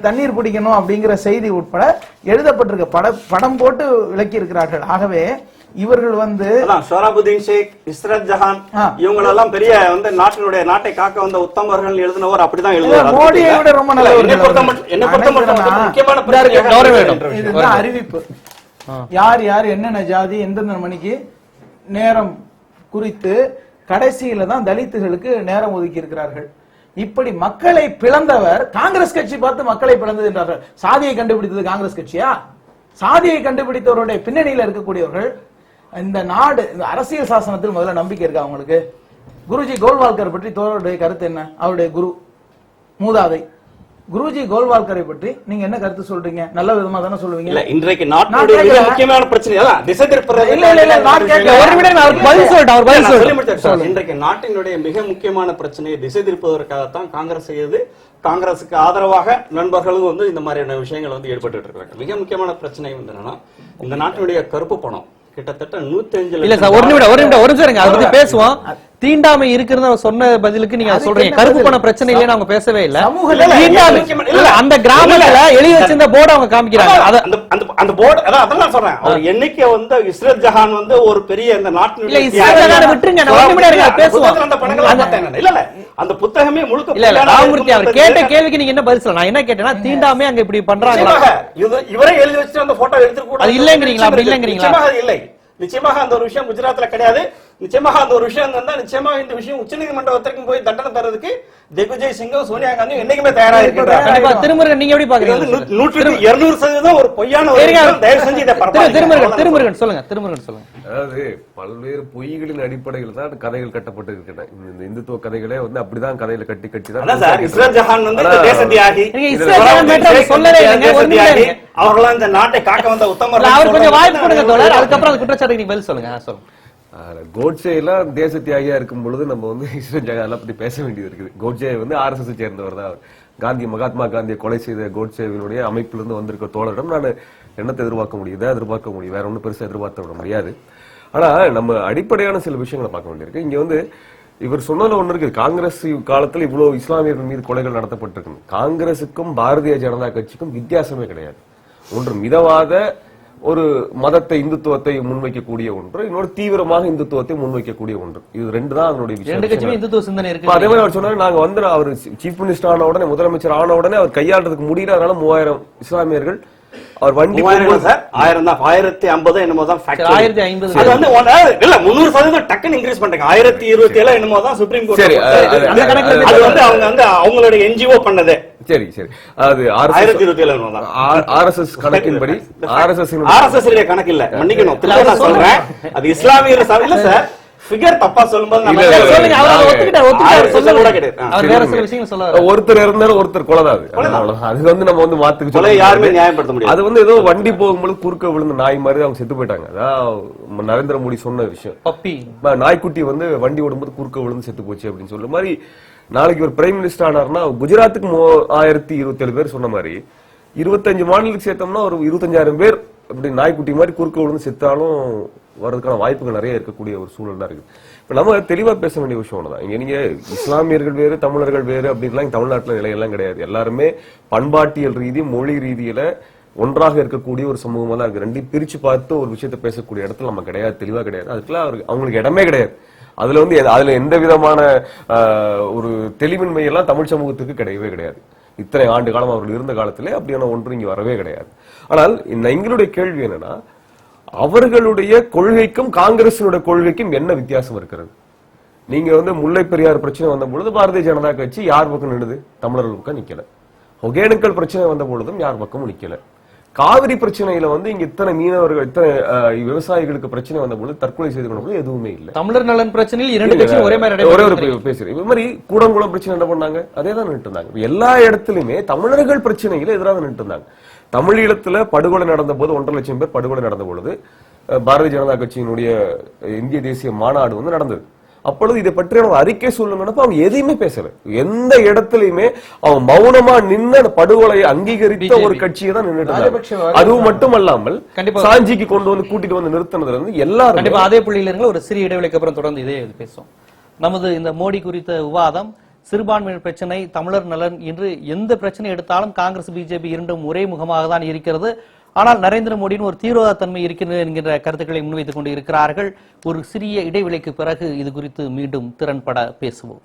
தண்ணீர் பிடிக்கணும் அப்படிங்கிற செய்தி உட்பட எழுதப்பட்டிருக்க படம் போட்டு விளக்கி இருக்கிறார்கள். ஆகவே இவர்கள் வந்து ஷோராபுதீன் ஷேக், இஸ்ரத் ஜஹான் இவங்களெல்லாம் பெரிய வந்து நாட்டை காக்க வந்த உத்தமர்கள் எழுதினவர் அப்படிதான் எழுதுவார். மோடியை விட ரொம்ப நல்ல அறிவிப்பு. யார் யார் என்னென்ன ஜாதி எந்தெந்த மணிக்கு நேரம் குறித்து கடைசியில தான் தலித்துகளுக்கு நேரம் ஒதுக்கி இருக்கிறார்கள். இப்படி மக்களை பிளந்தவர் காங்கிரஸ் கட்சி பார்த்து மக்களை பிளந்தது என்றார்கள். சாதியை கண்டுபிடித்தது காங்கிரஸ் கட்சியா? சாதியை கண்டுபிடித்தவருடைய பின்னணியில இருக்கக்கூடியவர்கள். இந்த நாடு அரசியல் சாசனத்தில் முதல்ல நம்பிக்கை இருக்கா அவங்களுக்கு? குருஜி கோல்வால்கர் பற்றி தோழருடைய கருத்து என்ன? அவருடைய குரு மூதாதை குருஜி கோல்வால்கரை பற்றி நீங்க என்ன கருத்து சொல்றீங்க? நல்ல விதமா தானே சொல்லுவீங்க. இல்ல, இன்றைக்கு நாட்டுடைய மிக முக்கியமான பிரச்சனை அதான் திசை திருப்புறது. இன்றைக்கு நாட்டினுடைய மிக முக்கியமான பிரச்சனையை திசை திருப்பதற்காகத்தான் காங்கிரஸ் செய்யுது. காங்கிரசுக்கு ஆதரவாக நண்பர்களும் வந்து இந்த மாதிரியான விஷயங்கள் வந்து ஏற்பட்டு இருக்காங்க. மிக முக்கியமான பிரச்சனை வந்து என்னன்னா, இந்த நாட்டினுடைய கருப்பு பணம் கிட்டத்தட்ட 105 இல்ல சார், ஒரு நிமிடம் அதை பத்தி பேசுவோம். தீண்டாமை இருக்கிறது சொன்ன பதிலுக்கு நீங்க சொல்றீங்க கருப்பு பண பிரச்சனை இல்லைன்னு அவங்க பேசவே இல்ல. அந்த கிராமத்துல எழுதி வச்சிருந்த போர்டு அவங்க காமிக்கிறாங்க. அந்த போர்டு அதான் சொல்றேன். அவர் என்னைக்கு வந்து இஸ்ரத் ஜஹான் வந்து ஒரு பெரிய இந்த நாட்டினுடைய பேசுவோம். இல்ல அந்த புத்தகமே முழுக்க இல்ல ராமமூர்த்தி அவர் கேட்ட கேள்விக்கு நீங்க என்ன பதில் சொல்லலாம்? நான் என்ன கேட்டேன்னா, தீண்டாமை அங்க இப்படி பண்றாங்க, இவரே எழுதி வச்சு அந்த போட்டோ எடுத்துக்கூட அது இல்லங்கிறீங்களா? அப்படி இல்லங்கிறீங்களா? இல்லை, நிச்சயமாக அந்த ஒரு விஷயம் குஜராத்ல கிடையாது. நிச்சயமாக அந்த ஒரு விஷயம் இருந்தா நிச்சயமாக இந்த விஷயம் உச்சநீதிமன்றத்திற்கு போய் தண்டனை தரதுக்கு திக்விஜய் சிங்கும் சோனியா காந்தியும் என்னைக்குமே தயாரா இருக்கிறாங்க. திருமுருகன் நீங்க எப்படி பாக்குறீங்க? 200% ஒரு பொய்யான தயவு செஞ்சு இதை திருமுருகன் சொல்லுங்க. திருமுருகன் சொல்லுங்க. அதாவது பல்வேறு பொய்களின் அடிப்படையில் தான் கதைகள் கட்டப்பட்டு இருக்கின்றன. இந்த இந்துத்துவ கதைகளே வந்து அப்படிதான் கதையில கட்டி தான் இஸ்ரத் ஜஹான் வந்து தேச தியாகி, அவர்களாம் இந்த நாட்டை காக்க வந்த உத்தமர்கள். அவர் கொஞ்சம் வாய்ப்பு கொடுங்க தோழர், அதுக்கப்புறம் அந்த குற்றச்சாட்டுக்கு நீங்க பதில் சொல்லுங்க. சொல்லுங்க. கோட்சே எல்லாம் தேச தியாகியா இருக்கும் பொழுது நம்ம வந்து இஸ்ரத் ஜஹான் பத்தி பேச வேண்டியது இருக்குது. கோட்சே வந்து RSS சேர்ந்தவர் தான். காந்தி, மகாத்மா காந்தியை கொலை செய்த கோட்சேவினுடைய அமைப்பிலிருந்து வந்திருக்க தோழரிடம் நான் என்னத்தை எதிர்பார்க்க முடியும்? வேற ஒன்றும் பெருசா எதிர்பார்க்க விட முடியாது. ஆனா நம்ம அடிப்படையான சில விஷயங்களை பார்க்க வேண்டியிருக்கு. இங்க வந்து இவர் சொன்னதுல ஒண்ணு இருக்கு. காங்கிரஸ் காலத்துல இவ்வளவு இஸ்லாமியர்கள் மீது கொலைகள் நடத்தப்பட்டிருக்கு. காங்கிரசுக்கும் பாரதிய ஜனதா கட்சிக்கும் வித்தியாசமே கிடையாது. ஒன்று மிதவாத ஒரு மதத்தை இந்துத்துவத்தை முன்வைக்கக்கூடிய ஒன்று, இன்னொரு தீவிரமாக இந்துத்துவத்தை முன்வைக்கக்கூடிய ஒன்று. இது ரெண்டு தான் அதனுடைய ரெண்டு கட்சியுமே இந்துத்துவ சிந்தனை இருக்கு. அதே மாதிரி அவர் சொன்னாரு, நாங்க வந்து அவர் சீஃப் மினிஸ்டர் ஆன உடனே, முதலமைச்சர் ஆன உடனே அவர் கையாளுறதுக்கு முடியல, அதனால 3000 இஸ்லாமியர்கள் அவர் வண்டி 1000 சார் 1000 தான் 1050 என்னமோ தான் ஃபேக்ட். 1050 அது வந்து இல்ல 300% டக்குன்னு இன்க்ரீஸ் பண்றாங்க. 1027 என்னமோ தான் சுப்ரீம் கோர்ட். சரி, அந்த கணக்குல அது வந்து அவங்க வந்து அவங்களுடைய என்ஜிஓ பண்ணது. சரி சரி, அது 1027 தான் ஆர்எஸ்எஸ் கணக்கின்படி. ஆர்எஸ்எஸ் கணக்கு இல்ல, மன்னிக்கணும், நான் சொல்றேன் அது இஸ்லாமியர் இல்ல சார். ஃபிகர் தப்பா சொல்லும்போது நம்ம சொல்லுங்க, அவர் ஒத்துக்கிட்டார் சொல்ல கூட கிடையாது. அவர் வேற சில விஷயங்கள் சொல்றாரு. ஒருத்தர் இருந்தாலும் ஒருத்தர் கொலைதான். அது வந்து நம்ம வந்து மாத்துக்கு சொல்ல யாருமே நியாயப்படுத்த முடியாது. அது வந்து ஏதோ வண்டி போகும்போது குறுக்க விழுந்த நாய் மாதிரி அவங்க செத்து போயிட்டாங்க. அதான் நரேந்திர மோடி சொன்ன விஷயம். பப்பி நாய்க்குட்டி வந்து வண்டி ஓடும்போது குறுக்க விழுந்து செத்து போச்சு அப்படின்னு சொல்ற மாதிரி. நாளைக்கு ஒரு பிரைம் மினிஸ்டர் ஆனார்னா குஜராத்துக்கு 1027 பேர் சொன்ன மாதிரி 25 மாநிலத்துக்கு சேர்த்தோம்னா ஒரு 25,000 பேர் இப்படி நாய்க்குட்டி மாதிரி குறுக்க விழுந்து செத்தாலும் வர்றதுக்கான வாய்ப்புகள் நிறைய இருக்கக்கூடிய ஒரு சூழல் தான் இருக்கு. இப்ப நம்ம தெளிவா பேச வேண்டிய விஷயம் ஒண்ணுதான். இங்க நீங்க இஸ்லாமியர்கள் வேறு, தமிழர்கள் வேறு அப்படின்லாம் தமிழ்நாட்டுல நிலையெல்லாம் கிடையாது. எல்லாருமே பண்பாட்டியல் ரீதி, மொழி ரீதியில ஒன்றாக இருக்கக்கூடிய ஒரு சமூகமா தான் இருக்கு. ரெண்டையும் பிரிச்சு பார்த்து ஒரு விஷயத்த பேசக்கூடிய இடத்துல நம்ம கிடையாது, தெளிவா கிடையாது. அதுக்குள்ள அவங்களுக்கு இடமே கிடையாது. அதுல வந்து அதுல எந்த விதமான ஒரு தெளிவின்மை எல்லாம் தமிழ் சமூகத்துக்கு கிடையவே கிடையாது. இத்தனை ஆண்டு காலம் அவர்கள் இருந்த காலத்திலே அப்படியான ஒன்று இங்க வரவே கிடையாது. ஆனால் எங்களுடைய கேள்வி என்னன்னா, அவர்களுடைய கொள்கைக்கும் காங்கிரசினுடைய கொள்கைக்கும் என்ன வித்தியாசம் இருக்கிறது? நீங்க வந்து முல்லை பெரியார் பிரச்சனை வந்த பொழுது பாரதிய ஜனதா கட்சி யார் பக்கம் நின்னுது? தமிழர்கள் பக்கம் நிக்கல. ஒகேனக்கல் பிரச்சனை வந்த பொழுதும் யார் பக்கமும் நிக்கல. காவிரி பிரச்சனையில வந்து இங்க இத்தனை மீனவர்கள், இத்தனை விவசாயிகளுக்கு பிரச்சனை வந்த பொழுது தற்கொலை செய்து கொண்ட எதுவுமே இல்லை. தமிழர் நலன் பிரச்சனையில் இரண்டு கட்சியும் ஒரே மாதிரி பேசுறேன். இது மாதிரி கூடங்குளம் பிரச்சனை என்ன பண்ணாங்க? அதே தான் நின்று இருந்தாங்க. எல்லா இடத்துலயுமே தமிழர்கள் பிரச்சனையில எதிராக நின்று இருந்தாங்க. தமிழீழத்துல படுகொலை நடந்த போது 1.5 லட்சம் பேர் படுகொலை நடந்த பொழுது பாரதிய ஜனதா கட்சியினுடைய இந்திய தேசிய மாநாடு வந்து நடந்தது. அப்பொழுது இதை பற்றியான அறிக்கை சொல்லுங்கன்னப்ப அவங்க எதையுமே பேசல. எந்த இடத்துலயுமே அவங்க மௌனமா நின்று அந்த படுகொலையை அங்கீகரித்த ஒரு கட்சியை தான் நின்றுட்டு. அதுவும் மட்டுமல்லாமல் சாஞ்சிக்கு கொண்டு வந்து கூட்டிட்டு வந்து நிறுத்தினதுல இருந்து எல்லாரும் கண்டிப்பா அதே புள்ளியில இருங்க. ஒரு சிறிய இடைவெளிக்கு அப்புறம் தொடர்ந்து இதே பேசும். நமது இந்த மோடி குறித்த விவாதம் சிறுபான்மையினர் பிரச்சனை, தமிழர் நலன் என்று எந்த பிரச்சனை எடுத்தாலும் காங்கிரஸ் பிஜேபி இரண்டும் ஒரே முகமாக தான் இருக்கிறது. ஆனால் நரேந்திர மோடியின் ஒரு தீவிரவாத தன்மை இருக்கிறது என்கின்ற கருத்துக்களை முன்வைத்துக் கொண்டு இருக்கிறார்கள். ஒரு சிறிய இடைவெளிக்கு பிறகு இது குறித்து மீண்டும் திறன்பட பேசுவோம்.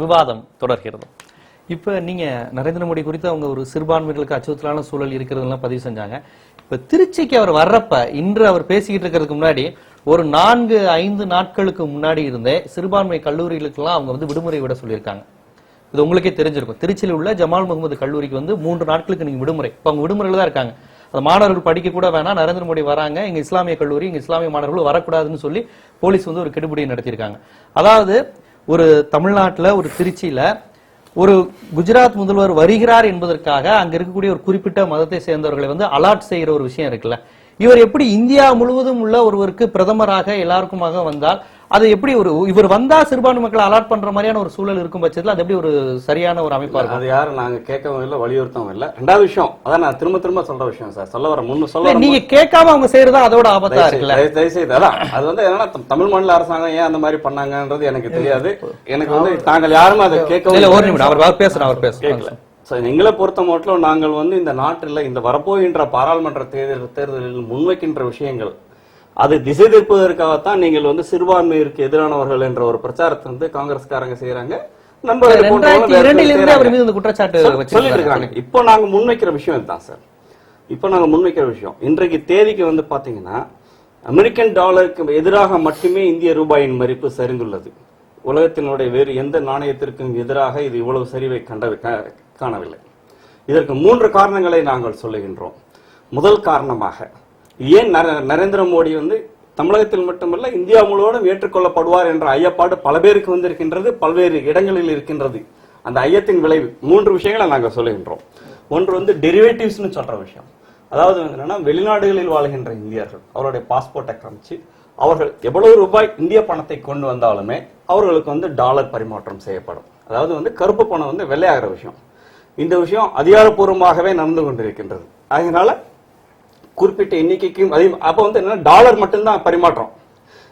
விவாதம் தொடர்கிறது. இப்ப நீங்க நரேந்திர மோடி குறித்து அவங்க ஒரு சிறுபான்மைகளுக்கு அச்சுறுத்தலான சூழல் இருக்கிறதெல்லாம் பதிவு செஞ்சாங்க. இப்ப திருச்சிக்கு அவர் வர்றப்ப இன்று அவர் பேசிக்கிட்டு இருக்கிறதுக்கு முன்னாடி ஒரு 4-5 நாட்களுக்கு முன்னாடி இருந்தே சிறுபான்மை கல்லூரிகளுக்கெல்லாம் அவங்க வந்து விடுமுறை விட சொல்லியிருக்காங்க. இது உங்களுக்கே தெரிஞ்சிருக்கும். திருச்சியில் உள்ள ஜமால் முகமது கல்லூரிக்கு வந்து 3 நாட்களுக்கு நீங்க விடுமுறை. இப்ப அவங்க விடுமுறையில தான் இருக்காங்க. அந்த மாணவர்கள் படிக்க கூட வேணாம், நரேந்திர மோடி வராங்க, எங்க இஸ்லாமிய கல்லூரி, எங்க இஸ்லாமிய மாணவர்கள் வரக்கூடாதுன்னு சொல்லி போலீஸ் வந்து ஒரு கெடுபிடியை நடத்தியிருக்காங்க. அதாவது ஒரு தமிழ்நாட்டுல ஒரு திருச்சியில ஒரு குஜராத் முதல்வர் வருகிறார் என்பதற்காக அங்க இருக்கக்கூடிய ஒரு குறிப்பிட்ட மதத்தை சேர்ந்தவர்களை வந்து அலாட் செய்யற ஒரு விஷயம் இருக்குல்ல. இவர் எப்படி இந்தியா முழுவதும் உள்ள ஒருவருக்கு பிரதமராக எல்லாருக்குமாக வந்தால் அது எப்படி இவர் வந்தா சிறுபான்மை மக்களை அலாட் பண்ற மாதிரியான ஒரு சூழல் இருக்கும் பட்சத்தில் அது எப்படி ஒரு சரியான ஒரு அமைப்பா இருக்கும்? அது யாரும் நாங்க கேட்கவும் இல்லை, வலியுறுத்தவும் இல்லை. ரெண்டாவது விஷயம், அதான் நான் திரும்ப சொல்ற விஷயம் சார். சொல்ல நீங்க கேட்காம அவங்க செய்யறதா அதோட ஆபத்தா இருக்குல்ல. தயவுசெய்து அதான் அது வந்து என்னன்னா தமிழ் மாநில அரசாங்கம் ஏன் அந்த மாதிரி பண்ணாங்கன்றது எனக்கு தெரியாது. எனக்கு வந்து தாங்கள் யாருமே அதை கேட்கவும் ஒரு நிமிடம் அவர் பேச எங்களை பொறுத்த மட்டும் நாங்கள் வந்து இந்த நாட்டில் இந்த வரப்போகின்ற பாராளுமன்ற தேர்தலில் முன்வைக்கின்ற விஷயங்கள் அதை திசை திருப்பதற்காகத்தான் நீங்கள் வந்து சிறுபான்மையிற்கு எதிரானவர்கள் என்ற ஒரு பிரச்சாரத்தை வந்து காங்கிரஸ்காரங்க செய்யறாங்க. நம்ம சொல்லிட்டு இருக்காங்க. இப்போ நாங்க முன்வைக்கிற விஷயம் இதுதான் சார். இப்போ நாங்க முன்வைக்கிற விஷயம் இன்றைக்கு தேதிக்கு வந்து பாத்தீங்கன்னா அமெரிக்கன் டாலருக்கு எதிராக மட்டுமே இந்திய ரூபாயின் மதிப்பு சரிந்துள்ளது. உலகத்தினுடைய வேறு எந்த நாணயத்திற்கும் எதிராக இது இவ்வளவு சரிவை காணவில்லை. இதற்கு 3 காரணங்களை நாங்கள் சொல்லுகின்றோம். முதல் காரணமாக ஏன் நரேந்திர மோடி வந்து தமிழகத்தில் மட்டுமல்ல இந்தியா முழுவதும் ஏற்றுக்கொள்ளப்படுவார் என்ற ஐயப்பாடு பல பேருக்கு வந்திருக்கின்றது, பல்வேறு இடங்களில் இருக்கின்றது. அந்த ஐயத்தின் விளைவு 3 விஷயங்களை நாங்க சொல்லுகின்றோம். ஒன்று வந்து டெரிவேட்டிவ்ஸ்னு சொல்ற விஷயம். அதாவது என்னன்னா, வெளிநாடுகளில் வாழ்கின்ற இந்தியர்கள் அவருடைய பாஸ்போர்ட்டை காமிச்சு அவர்கள் எவ்வளவு ரூபாய் இந்திய பணத்தை கொண்டு வந்தாலுமே அவர்களுக்கு வந்து டாலர் பரிமாற்றம் செய்யப்படும். அதாவது வந்து கருப்பு பணம் வந்து வெள்ளையாகிற விஷயம். இந்த விஷயம் அதிகாரப்பூர்வமாகவே நடந்து கொண்டிருக்கின்றது. அதனால குறிப்பிட்ட எண்ணிக்கைக்கும் அதே அப்ப வந்து என்ன, டாலர் மட்டும்தான் பரிமாற்றம்,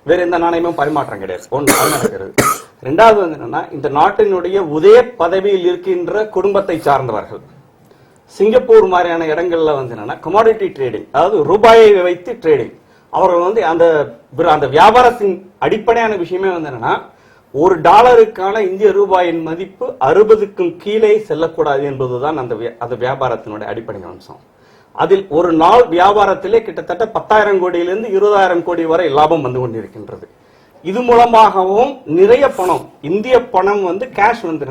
வேற எந்த நாணயமும் பரிமாற்றம் கிடையாது. ஒன்று நடக்கிறது. ரெண்டாவது வந்து என்னன்னா, இந்த நாட்டினுடைய உதய பதவியில் இருக்கின்ற குடும்பத்தை சார்ந்தவர்கள் சிங்கப்பூர் மாதிரியான இடங்கள்ல வந்து என்னன்னா கமாடிட்டி ட்ரேடிங், அதாவது ரூபாயை வைத்து ட்ரேடிங், அவர்கள் வந்து அந்த வியாபாரத்தின் அடிப்படையான விஷயமே வந்து என்னன்னா, ஒரு டாலருக்கான இந்திய ரூபாயின் மதிப்பு 60க்கும் கீழே செல்லக்கூடாது என்பதுதான் அந்த வியாபாரத்தினுடைய அடிப்படை அம்சம். அதில் ஒரு நாள் வியாபாரத்திலே கிட்டத்தட்ட 10,000 கோடியிலிருந்து 20,000 கோடி வரை லாபம் வந்து கொண்டிருக்கின்றது. இது மூலமாகவும் நிறைய பணம், இந்திய பணம் வந்து கேஷ் வந்து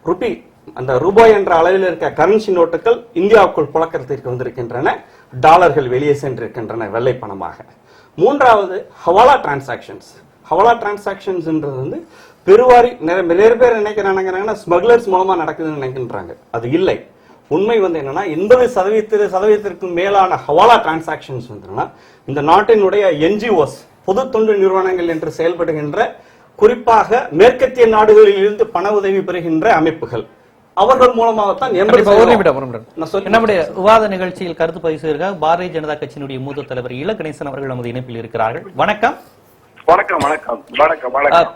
ருபி, அந்த ரூபாய் என்ற அளவில் இருக்க கரன்சி நோட்டுகள் இந்தியாவுக்குள் புழக்கத்திற்கு வந்திருக்கின்றன, டாலர்கள் வெளியே சென்றிருக்கின்றன வெள்ளை பணமாக. மூன்றாவது ஹவாலா டிரான்சாக்ஷன்ஸ். ஹவாலா டிரான்சாக்ஷன்ஸ்ன்றது வந்து பெருவாரி நிறைய பேர் நினைக்கிறாங்கன்னா ஸ்மக்லர்ஸ் மூலமா நடக்குதுன்னு நினைக்கின்றாங்க. அது இல்லை. உண்மை வந்து என்னன்னா 80% மேலான ஹவாலா டிரான்சாக்ஷன்ஸ் வந்து இந்த நாட்டினுடைய என்ஜிஓஸ், பொது தொண்டு நிறுவனங்கள் என்று செயல்படுகின்ற, குறிப்பாக மேற்கத்திய நாடுகளில் இருந்து பண உதவி பெறுகின்ற அமைப்புகள், அவர்கள் மூலமாகத்தான் நம்முடைய விவாத நிகழ்ச்சியில் கருத்து பதிவு செய்திருக்காங்க பாரதிய ஜனதா கட்சியினுடைய மூத்த தலைவர் இல கணேசன் அவர்கள் நமது இணைப்பில் இருக்கிறார்கள். வணக்கம். வணக்கம் வணக்கம் வணக்கம் வணக்கம்.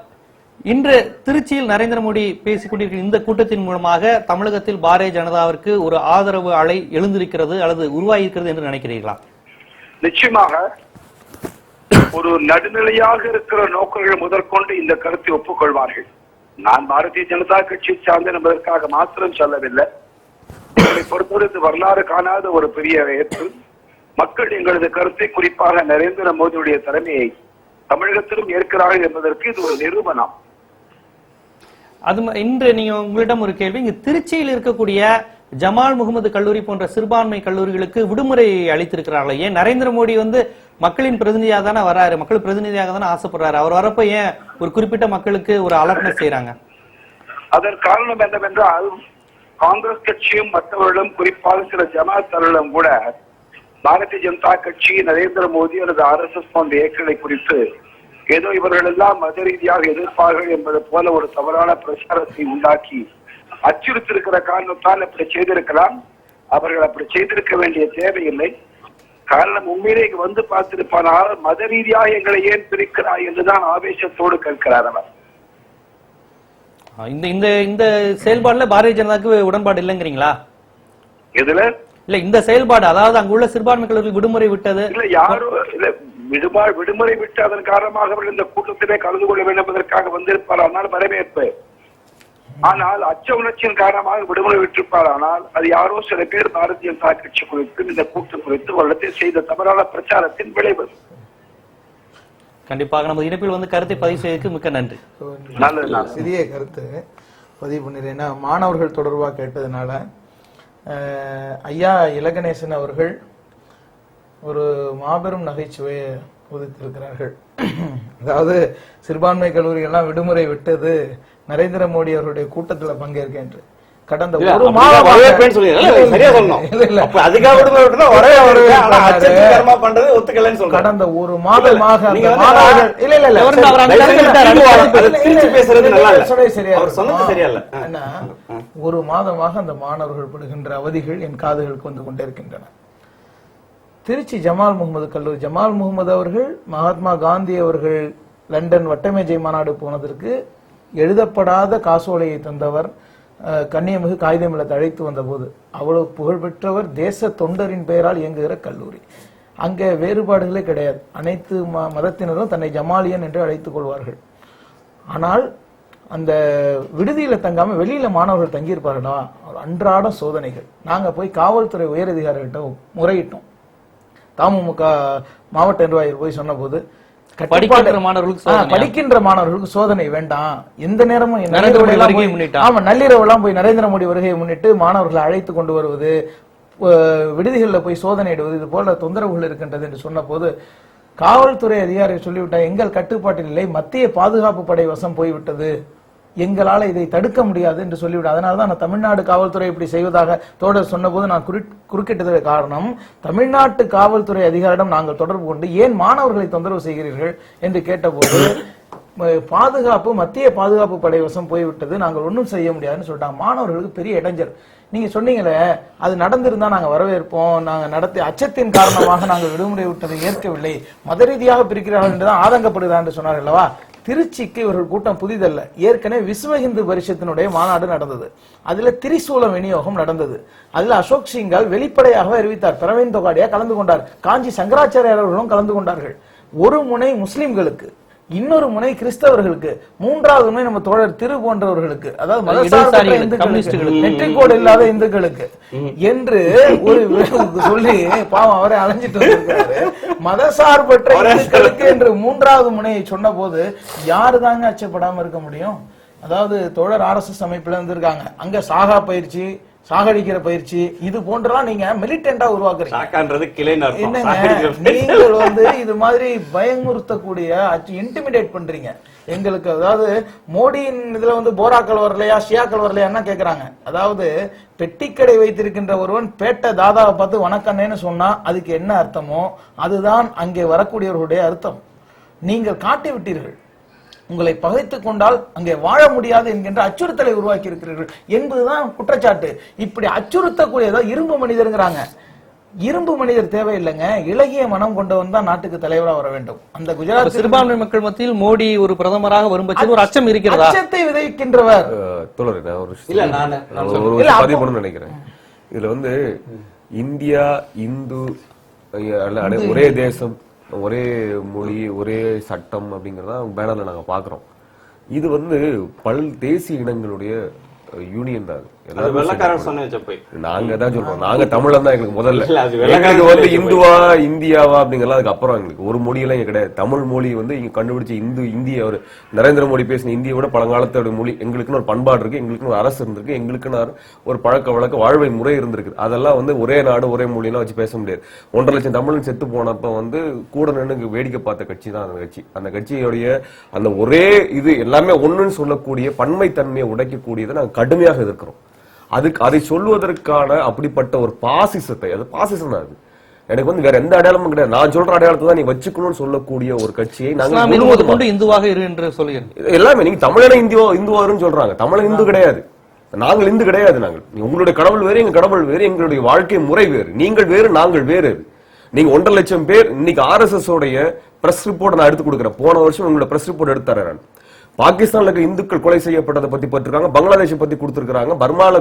இன்று திருச்சியில் நரேந்திர மோடி பேசிக் கொண்டிருக்கிற இந்த கூட்டத்தின் மூலமாக தமிழகத்தில் பாரதிய ஜனதாவிற்கு ஒரு ஆதரவு அலை எழுந்திருக்கிறது அல்லது உருவாகியிருக்கிறது என்று நினைக்கிறீர்களா? நிச்சயமாக ஒரு நடுநிலையாக இருக்கிற நோக்கங்கள் முதற்கொண்டு இந்த கருத்தை ஒப்புக்கொள்வார்கள். நான் பாரதிய ஜனதா கட்சியை சார்ந்த என்பதற்காக மாத்திரம் சொல்லவில்லை. எங்களை பொறுத்தவரை வரலாறு காணாத ஒரு பெரிய ஏற்று மக்கள் எங்களது கருத்தை, குறிப்பாக நரேந்திர மோடியுடைய தலைமையை தமிழகத்திலும் ஏற்கிறார்கள் என்பதற்கு இது ஒரு நிரூபணம். அது இன்று நீங்க உங்களிடம் ஒரு கேள்வி, இங்கு திருச்சியில் இருக்கக்கூடிய ஜமால் முகமது கல்லூரி போன்ற சிறுபான்மை கல்லூரிகளுக்கு விடுமுறை அளித்திருக்கிறார்களே, ஏன் நரேந்திர மோடி வந்து மக்களின் பிரதிநிதியாக தானே வராரு, மக்கள் பிரதிநிதியாக தானே ஆசைப்படுறாரு, அவர் வரப்ப ஏன் ஒரு குறிப்பிட்ட மக்களுக்கு ஒரு அலர்ட்னஸ் செய்யறாங்க? அதற்கு காரணம் என்னவென்றால், காங்கிரஸ் கட்சியும் மற்றவர்களும், குறிப்பாக சில ஜமாத்தர்களும் கூட பாரதிய ஜனதா கட்சி, நரேந்திர மோடி அல்லது RSS போன்ற இயக்கங்களை குறித்து ஏதோ இவர்கள் எல்லாம் மத ரீதியாக எதிர்ப்பார்கள் என்பது போல ஒரு தவறான பிரச்சாரத்தை உண்டாக்கி அச்சுறுத்திருக்கிற காரணத்தால் அப்படி செய்திருக்கலாம். அவர்கள் அப்படி செய்திருக்க வேண்டிய தேவையில்லை. காரணம், உண்மையிலே வந்து பார்த்திருப்பானால் மத ரீதியாக எங்களை ஏன் பிரிக்கிறாய் என்றுதான் ஆவேசத்தோடு கேட்கிறார் அவர். இந்த செயல்பாடுல பாரதிய ஜனதாக்கு உடன்பாடு இல்லைங்கிறீங்களா? இதுல இல்ல இந்த செயல்பாடு, அதாவது அங்குள்ள சிறுபான்மை கல்லூரிகள் விடுமுறை விட்டது இல்ல, யாரும் இல்ல, விடுமுறை விட்டு அதன் காரணமாக அவர்கள் இந்த கூட்டத்திலே கலந்து கொள்ள வேண்டும் என்பதற்காக வந்திருப்பார். ஆனால் வரவேற்பு. ஆனால் அச்ச உணர்ச்சியின் காரணமாக விடுமுறை விட்டிருப்பார். ஆனால் அது யாரோ சில பேர் பாரதிய ஜனதா கட்சி குறித்து, இந்த கூட்டம் குறித்து வருடத்தில் செய்த தவறான பிரச்சாரத்தின் விளைவு. கண்டிப்பாக நமது இணைப்பில் வந்து கருத்தை பதிவு செய்வதற்கு மிக்க நன்றி. சிறிய கருத்து பதிவு பண்ணிடுறேன். மாணவர்கள் தொடர்பாக கேட்டதுனால ஐயா இலகணேசன் அவர்கள் ஒரு மாபெரும் நகைச்சுவையை உதித்திருக்கிறார்கள். அதாவது சிறுபான்மை கல்லூரிகள்லாம் விடுமுறை விட்டது நரேந்திர மோடி அவருடைய கூட்டத்துல பங்கேற்க என்று. கடந்த ஒரு மாதமாக ஒரு மாதமாக அந்த மாணவர்கள் படுகின்ற அவதிகள் என் காதுகளுக்கு வந்து கொண்டிருக்கின்றன. திருச்சி ஜமால் முகமது கல்லூரி, ஜமால் முகமது அவர்கள் மகாத்மா காந்தி அவர்கள் லண்டன் வட்டமேஜை மாநாடு போனதற்கு எழுதப்படாத காசோலையை தந்தவர், கண்ணியமிகு காகிதமில்லத்தை அழைத்து வந்த போது அவ்வளவு புகழ்பெற்றவர், தேச தொண்டரின் பெயரால் இயங்குகிற கல்லூரி. அங்கே வேறுபாடுகளே கிடையாது. அனைத்து மதத்தினரும் தன்னை ஜமாலியன் என்று அழைத்துக் கொள்வார்கள். ஆனால் அந்த விடுதியில தங்காம வெளியில மாணவர்கள் தங்கியிருப்பார்களா, அன்றாட சோதனைகள். நாங்க போய் காவல்துறை உயரதிகாரிகிட்ட முறையிட்டோம். தமுமுக மாவட்ட நிர்வாகிகள் போய் சொன்ன போது, படிக்கின்ற மாணவர்களுக்கு சோதனை வேண்டாம், எந்த நேரமும் நள்ளிரவு எல்லாம் போய் நரேந்திர மோடி வருகையை முன்னிட்டு மாணவர்களை அழைத்து கொண்டு வருவது, விடுதிகளில் போய் சோதனையிடுவது இது போல தொந்தரவுகள் இருக்கின்றது என்று சொன்ன போது காவல்துறை அதிகாரி சொல்லிவிட்டார், எங்கள் கட்டுப்பாட்டில் இல்லை, மத்திய பாதுகாப்பு படை வசம் போய்விட்டது, எங்களால இதை தடுக்க முடியாது என்று சொல்லிவிட. அதனாலதான் நான் தமிழ்நாடு காவல்துறை இப்படி செய்வதாக தோழர் சொன்னபோது நான் குறுக்கிட்டதற்கு காரணம், தமிழ்நாட்டு காவல்துறை அதிகாரிடம் நாங்கள் தொடர்பு கொண்டு ஏன் மாணவர்களை தொந்தரவு செய்கிறீர்கள் என்று கேட்டபோது பாதுகாப்பு மத்திய பாதுகாப்பு படை வசம் போய்விட்டது, நாங்கள் ஒன்றும் செய்ய முடியாதுன்னு சொல்லிட்டாங்க. மாணவர்களுக்கு பெரிய இடைஞ்சல். நீங்க சொன்னீங்களே அது நடந்திருந்தா நாங்க வரவேற்போம், நாங்க நடத்திய அச்சத்தின் காரணமாக நாங்கள் விடுமுறை விட்டதை ஏற்கவில்லை, மத ரீதியாக பிரிக்கிறார்கள் என்றுதான் ஆதங்கப்படுகிறார் என்று சொன்னார் அல்லவா. திருச்சிக்கு இவர்கள் கூட்டம் புதிதல்ல, ஏற்கனவே விஸ்வ இந்து பரிஷத்தினுடைய மாநாடு நடந்தது, அதுல திரிசூலம் விநியோகம் நடந்தது, அதுல அசோக் சிங்கால் வெளிப்படையாக அறிவித்தார், பிரவீன் தொகாடியா கலந்து கொண்டார், காஞ்சி சங்கராச்சாரியார் அவர்களும் கலந்து கொண்டார்கள். ஒரு முனை முஸ்லிம்களுக்கு, இன்னொரு முனை கிறிஸ்தவர்களுக்கு, மூன்றாவது முனை நம்ம தோழர் திரு போன்றவர்களுக்கு, அதாவது மதசார்பற்ற இந்துக்களுக்கு, நெற்றிக்கோடு இல்லாத இந்துக்களுக்கு என்று ஒரு சொல்லி பாவம் அவரை அலைஞ்சிட்டு வந்திருக்காரு. மதசார்பற்ற இந்துக்களுக்கு என்று மூன்றாவது முனையை சொன்ன போது யாரு தாங்க அச்சப்படாம இருக்க முடியும்? அதாவது தோழர் RSS அமைப்புல இருந்திருக்காங்க, அங்க சாகா பயிற்சி, சாகடிக்கிற பயிற்சி, இது போன்றலாம் நீங்க மிலிட்டண்டா உருவாக்குறீங்க. நீங்கள் இது மாதிரி பயமுறுத்தக்கூடிய இன்டிமிடேட் பண்றீங்க எங்களுக்கு. அதாவது மோடியின் இதுல போராக்கள் வரலையா, ஷியாக்கள் வரலையா கேக்குறாங்க. அதாவது பெட்டிக்கடை வைத்திருக்கின்ற ஒருவன் பேட்ட தாதாவை பார்த்து வணக்கண்ணேன்னு சொன்னா அதுக்கு என்ன அர்த்தமோ அதுதான் அங்கே வரக்கூடியவர்களுடைய அர்த்தம். நீங்கள் காட்டி விட்டீர்கள், உங்களை பகைத்துக் கொண்டால் அங்கே வாழ முடியாது என்கின்ற அச்சுறுத்தலை உருவாக்கி இருக்கிறீர்கள் என்பதுதான் குற்றச்சாட்டு. இப்படி அச்சுறுத்தக்கூடியதோ இரும்பு மனிதருங்கிறாங்க. இரும்பு மனிதர் தேவையில்லைங்க, இலகிய மனம் கொண்டவன் தான் நாட்டுக்கு தலைவராக வர வேண்டும். அந்த குஜராத் சிறுபான்மை மக்கள் மத்தியில் மோடி ஒரு பிரதமராக வரும் பட்சத்தில் ஒரு அச்சம் இருக்கிறதா? அச்சத்தை விதைக்கின்றவர் நினைக்கிறேன். இதுல இந்தியா இந்து ஒரே தேசம், ஒரே மொழி, ஒரே சட்டம் அப்படிங்கறத பேனர்ல நாங்க பாக்குறோம். இது பல் தேசிய இனங்களுடைய யூனியன் தான். நாங்க தான் சொல்றோம், நாங்க தமிழன் தான். எங்களுக்கு முதல்ல எங்களுக்கு இந்துவா இந்தியாவா அப்படிங்கறதுல அதுக்கு அப்புறம் எங்களுக்கு ஒரு மொழியெல்லாம் இங்க கிடையாது. தமிழ் மொழி இங்க கண்டுபிடிச்ச இந்திய ஒரு நரேந்திர மோடி பேசின இந்தியை விட பழங்காலத்தோட மொழி. எங்களுக்குன்னு ஒரு பண்பாடு இருக்கு, எங்களுக்குன்னு ஒரு அரசு இருந்திருக்கு, எங்களுக்குன்னு ஒரு பழக்க வழக்க வாழ்வை முறை இருந்திருக்கு. அதெல்லாம் ஒரே நாடு ஒரே மொழியெல்லாம் வச்சு பேச முடியாது. 1.5 லட்சம் தமிழன் செத்து போனப்ப கூட நின்று வேடிக்கை பார்த்த கட்சி தான் அந்த கட்சி. அந்த கட்சியுடைய அந்த ஒரே இது எல்லாமே ஒண்ணுன்னு சொல்லக்கூடிய பன்மை தன்மையை உடைக்கக்கூடியதை நாங்க கடுமையாக எதிர்க்கிறோம். அதுக்கு அதை சொல்வதற்கான அப்படிப்பட்ட ஒரு பாசிசத்தை, அது பாசிசம் தான். அது எனக்கு வேற எந்த அடையாளமும் கிடையாது. நான் சொல்ற அடையாளத்தை தான் நீ வச்சுக்கணும்னு சொல்லக்கூடிய ஒரு கட்சியை நாங்க இந்துவாக இரு என்று சொல்லுகிறேன். எல்லாமே நீங்க தமிழன இந்துவாருன்னு சொல்றாங்க. தமிழன் இந்து கிடையாது, நாங்கள் இந்து கிடையாது. நாங்கள் உங்களுடைய கடவுள் வேறு, எங்க கடவுள் வேறு, எங்களுடைய வாழ்க்கை முறை வேறு. நீங்கள் வேறு, நாங்கள் வேறு. நீங்க 1.5 லட்சம் பேர் இன்னைக்கு RSS உடைய பிரஸ் ரிப்போர்ட் நான் எடுத்து கொடுக்குறேன். போன வருஷம் உங்களோட பிரஸ் ரிப்போர்ட் எடுத்து தரேன். பாகிஸ்தான்ல இருக்க இந்துக்கள் கொலை செய்யப்பட்டதை பத்தி பட்டிருக்காங்க, பங்களாதேஷ் பத்தி கொடுத்திருக்காங்க, பர்மால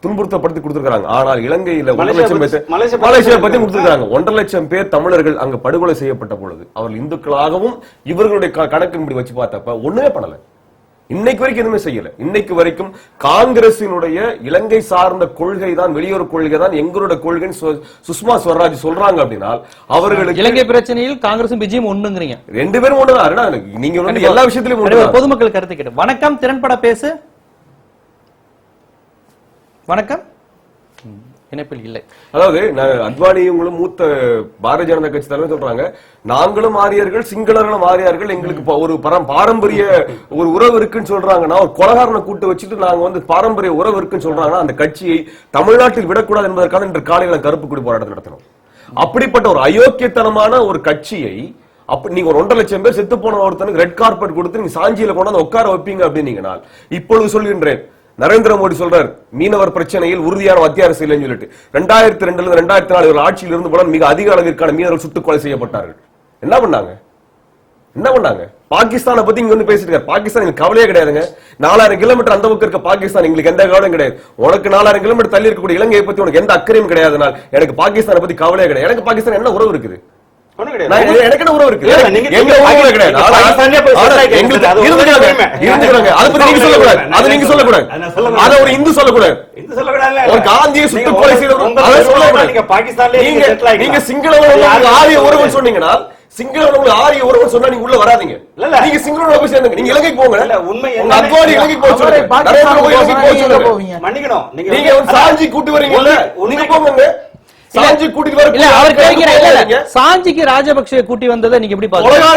துன்புறுத்தப்படுத்தி கொடுத்திருக்காங்க. ஆனால் இலங்கையில 1 லட்சம் பேர், மலேசியா பத்தி கொடுத்திருக்காங்க. 1.5 லட்சம் பேர் தமிழர்கள் அங்க படுகொலை செய்யப்பட்ட பொழுது அவர்கள் இந்துக்களாகவும் இவர்களுடைய கணக்கு வச்சு பார்த்தப்ப ஒண்ணுமே பண்ணல. இன்னைக்கு வரைக்கும் எதுவுமே செய்யல. இன்னைக்கு வரைக்கும் காங்கிரசினுடைய இலங்கை சார்ந்த கொள்கை தான், வெளியுறவு கொள்கை தான் எங்களுடைய கொள்கை சுஷ்மா ஸ்வராஜ் சொல்றாங்க. அப்படின்னா அவர்களுக்கு இலங்கை பிரச்சனையில் காங்கிரசும் பிஜேபியும் ஒண்ணுங்கிறீங்க. 2 பேரும் ஒண்ணுதான். நீங்க எல்லா விஷயத்திலும் பொதுமக்கள் கருத்து கேட்டு. வணக்கம், திறன்பட பேசு. வணக்கம். இணைப்பில் இல்லை. அதாவது அத்வானியும் மூத்த பாரதிய ஜனதா கட்சி தலைவர் சொல்றாங்க, நாங்களும் ஆரியர்கள், சிங்களர்களும் ஆரியார்கள், எங்களுக்கு ஒரு பாரம்பரிய ஒரு உறவு இருக்குன்னு சொல்றாங்கன்னா, ஒரு கொலகாரனை கூட்டு வச்சுட்டு நாங்க பாரம்பரிய உறவு இருக்குன்னு சொல்றாங்கன்னா அந்த கட்சியை தமிழ்நாட்டில் விடக்கூடாது என்பதற்கான இன்று காலையில கருப்பு கொடி போராட்டம் நடத்தணும். அப்படிப்பட்ட ஒரு அயோக்கியத்தனமான ஒரு கட்சியை நீங்க ஒரு 1.5 லட்சம் பேர் செத்து போன ஒருத்தனுக்கு ரெட் கார்பெட் கொடுத்து நீங்க சாஞ்சியில கொண்டாந்து உட்கார வைப்பீங்க அப்படின்னீங்கன்னா, இப்பொழுது சொல்கின்றேன், நரேந்திர மோடி சொல்றார் மீனவர் பிரச்சனையில் உறுதியான மத்திய அரசு இல்லைன்னு சொல்லிட்டு 2002 2004 ஆட்சியில் இருந்து போல மிக அதிக அளவிற்கான மீனவர்கள் சுட்டுக் கொலை செய்யப்பட்டார்கள். என்ன பண்ணாங்க? பாகிஸ்தானை பத்தி இங்க பேசிட்டு இருக்காரு. பாகிஸ்தான் எங்களுக்கு கவலையே கிடையாதுங்க. 4000 கிலோமீட்டர் அந்த பக்கம் இருக்க பாகிஸ்தான் எங்களுக்கு எந்த கவலையும் கிடையாது. உனக்கு 4000 கிலோமீட்டர் தள்ளி இருக்கக்கூடிய இலங்கையை பத்தி உனக்கு எந்த அக்கறையும் கிடையாதுனால் எனக்கு பாகிஸ்தானை பத்தி கவலையே கிடையாது. எனக்கு பாகிஸ்தான் என்ன உறவு இருக்குது? எனக்கு என்ன உறவு இருக்கு? எங்க உறவு கிடையாது. நீங்க சொல்லக்கூடாது, அது நீங்க சொல்லக்கூடாது, அதை ஒரு இந்து சொல்லக்கூடாது, ஒரு காந்தியை சுட்டு கொலை செய்த நீங்க சிங்களவர்கள் ஆரிய உறவுன்னு சொன்னீங்கன்னா, சிங்களவர்கள் ஆரிய உறவுன்னு சொன்னா நீங்க உள்ள வராதீங்க. நீங்க சிங்களவர்கள் போய் சேர்ந்துங்க. நீங்க இலங்கைக்கு போங்க. உண்மை அத்வானி இலங்கைக்கு போக சொல்லுங்க, நரேந்திர மோடி இலங்கைக்கு போக சொல்லுங்க. மன்னிக்கணும், நீங்க சாஞ்சி கூட்டு வரீங்கல்ல, நீங்க போங்க. சாஞ்சி கூட்டிட்டு வர இல்ல அவர் கேட்கிற இல்ல சாஞ்சிக்கு ராஜபக்சே கூட்டி வந்ததை நீங்க எப்படி பாக்குறீங்க?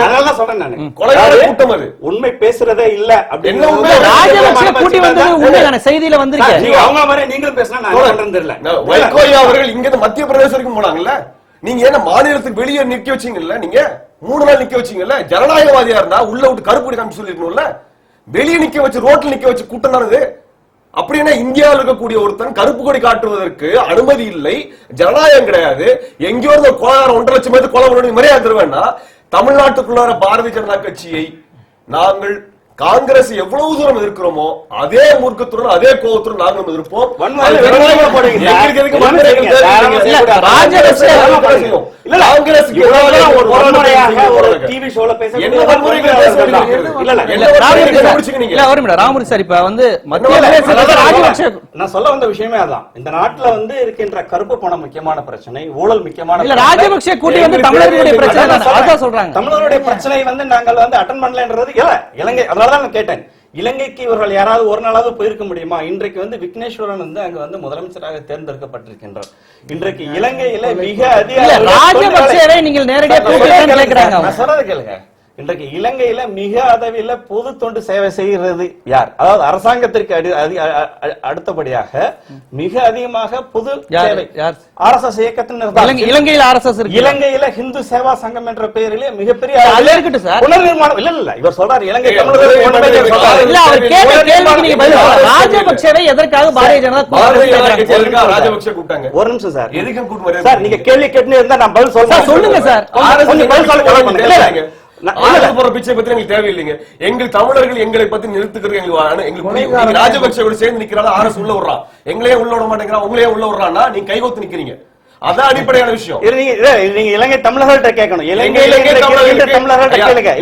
அதனால சொல்றேன் நானு. கொலைகார கூட்டம் அது. உண்மை பேசுறதே இல்ல அப்படின்னு என்ன உண்மை? ராஜபக்சே கூட்டி வந்தது உண்மைதானே? செய்தியில வந்திருக்கு. நீங்க அவங்க மாதிரி நீங்களும் பேசினா நான் சொல்றேன் தெரியல. வைகோயா அவர்கள் இங்க இருந்து மத்திய பிரதேச வரைக்கும் போனாங்கல்ல, நீங்க என்ன மாநிலத்துக்கு வெளியே நிக்க வச்சீங்கல்ல, நீங்க 3 நாள் நிக்க வச்சீங்கல்ல, ஜனநாயகவாதியா இருந்தா உள்ள விட்டு கருப்பு காமிச்சு சொல்லிருக்கணும்ல, வெளியே நிக்க வச்சு ரோட்ல நிக்க வச்சு கூட்டம் தான் இது. அப்படின்னா இந்தியாவில் இருக்கக்கூடிய ஒருத்தன் கருப்பு கொடி காட்டுவதற்கு அனுமதி இல்லை, ஜனநாயகம் கிடையாது. எங்கேயோ ஒரு கொலைகாரம் 1.5 லட்சம் பேருக்கு கொலை பண்ணி மரியாதை தருவேன்னா, தமிழ்நாட்டுக்குள்ளார பாரதிய ஜனதா கட்சியை நாங்கள் காங்கிரஸ் எவ்வளவு தூரம் எதிர்க்கிறோமோ அதே மூர்க்கத்துடன் அதே கோபத்துடன் நாங்களும் எதிர்ப்போம். ராமூர் சார் இப்ப வந்து நான் சொல்ல வந்த விஷயமே அதான். இந்த நாட்டுல வந்து இருக்கின்ற கருப்பு பணம் முக்கியமான பிரச்சனை, ஊழல் முக்கியமான ராஜபக்சே கூட்டி வந்து தமிழர்களுடைய பிரச்சனை சொல்றாங்க. தமிழர்களுடைய பிரச்சனை வந்து நாங்கள் வந்து அட்டன் பண்ணலன்றது இலங்கை. அதனாலதான் நான் கேட்டேன், இலங்கைக்கு இவர்கள் யாராவது ஒரு நாளாவது போயிருக்க முடியுமா? இன்றைக்கு வந்து விக்னேஸ்வரன் வந்து அங்க வந்து முதலமைச்சராக தேர்ந்தெடுக்கப்பட்டிருக்கின்றார். இன்றைக்கு இலங்கையில மிக அதிக ராஜபக்சேவை நீங்கள் நேரடியாக கேட்கிறாங்க. சொல்றது கேளுங்க. இன்றைக்கு இலங்கையில மிக அளவில் பொது தொண்டு சேவை செய்கிறது யார்? அதாவது அரசாங்கத்திற்கு அடுத்தபடியாக மிக அதிகமாக பொது சேவை RSS இயக்கத்தின் இலங்கையில் RSS இருக்கு. இலங்கையில ஹிந்து சேவா சங்கம் என்ற பெயரிலே மிகப்பெரிய புனர்நிர்மாணம் இல்ல இவர் சொல்றாரு இலங்கை ராஜபக்சேவை எதற்காக பாரதிய ஜனதா ராஜபக்சே கூப்பிட்டாங்க? ஒரு நிமிஷம் சார், எதுக்கு கூப்பிட்டு சார் நீங்க கேள்வி கேட்டு இருந்தா நான் பதில் சொல்றேன். சொல்லுங்க சார். பிச்சை பத்தி எங்களுக்கு தேவையில்லைங்க. எங்கள் தமிழர்கள் எங்களை பத்தி நிறுத்துக்கிறது எங்களுக்கு ராஜபக்சேவோட சேர்ந்து நிக்கிறாங்க. RS உள்ள விடுறான், எங்களையே உள்ள விட மாட்டேங்கிறான், உங்களையே உள்ள விடுறான்னா நீங்க கைகோத்து நிக்கிறீங்க. அதான் அடிப்படையான விஷயம். நீங்க இலங்கை தமிழர்கள்ட்ட கேட்கணும். இலங்கை தமிழர்கள்ட்ட கேளுங்க.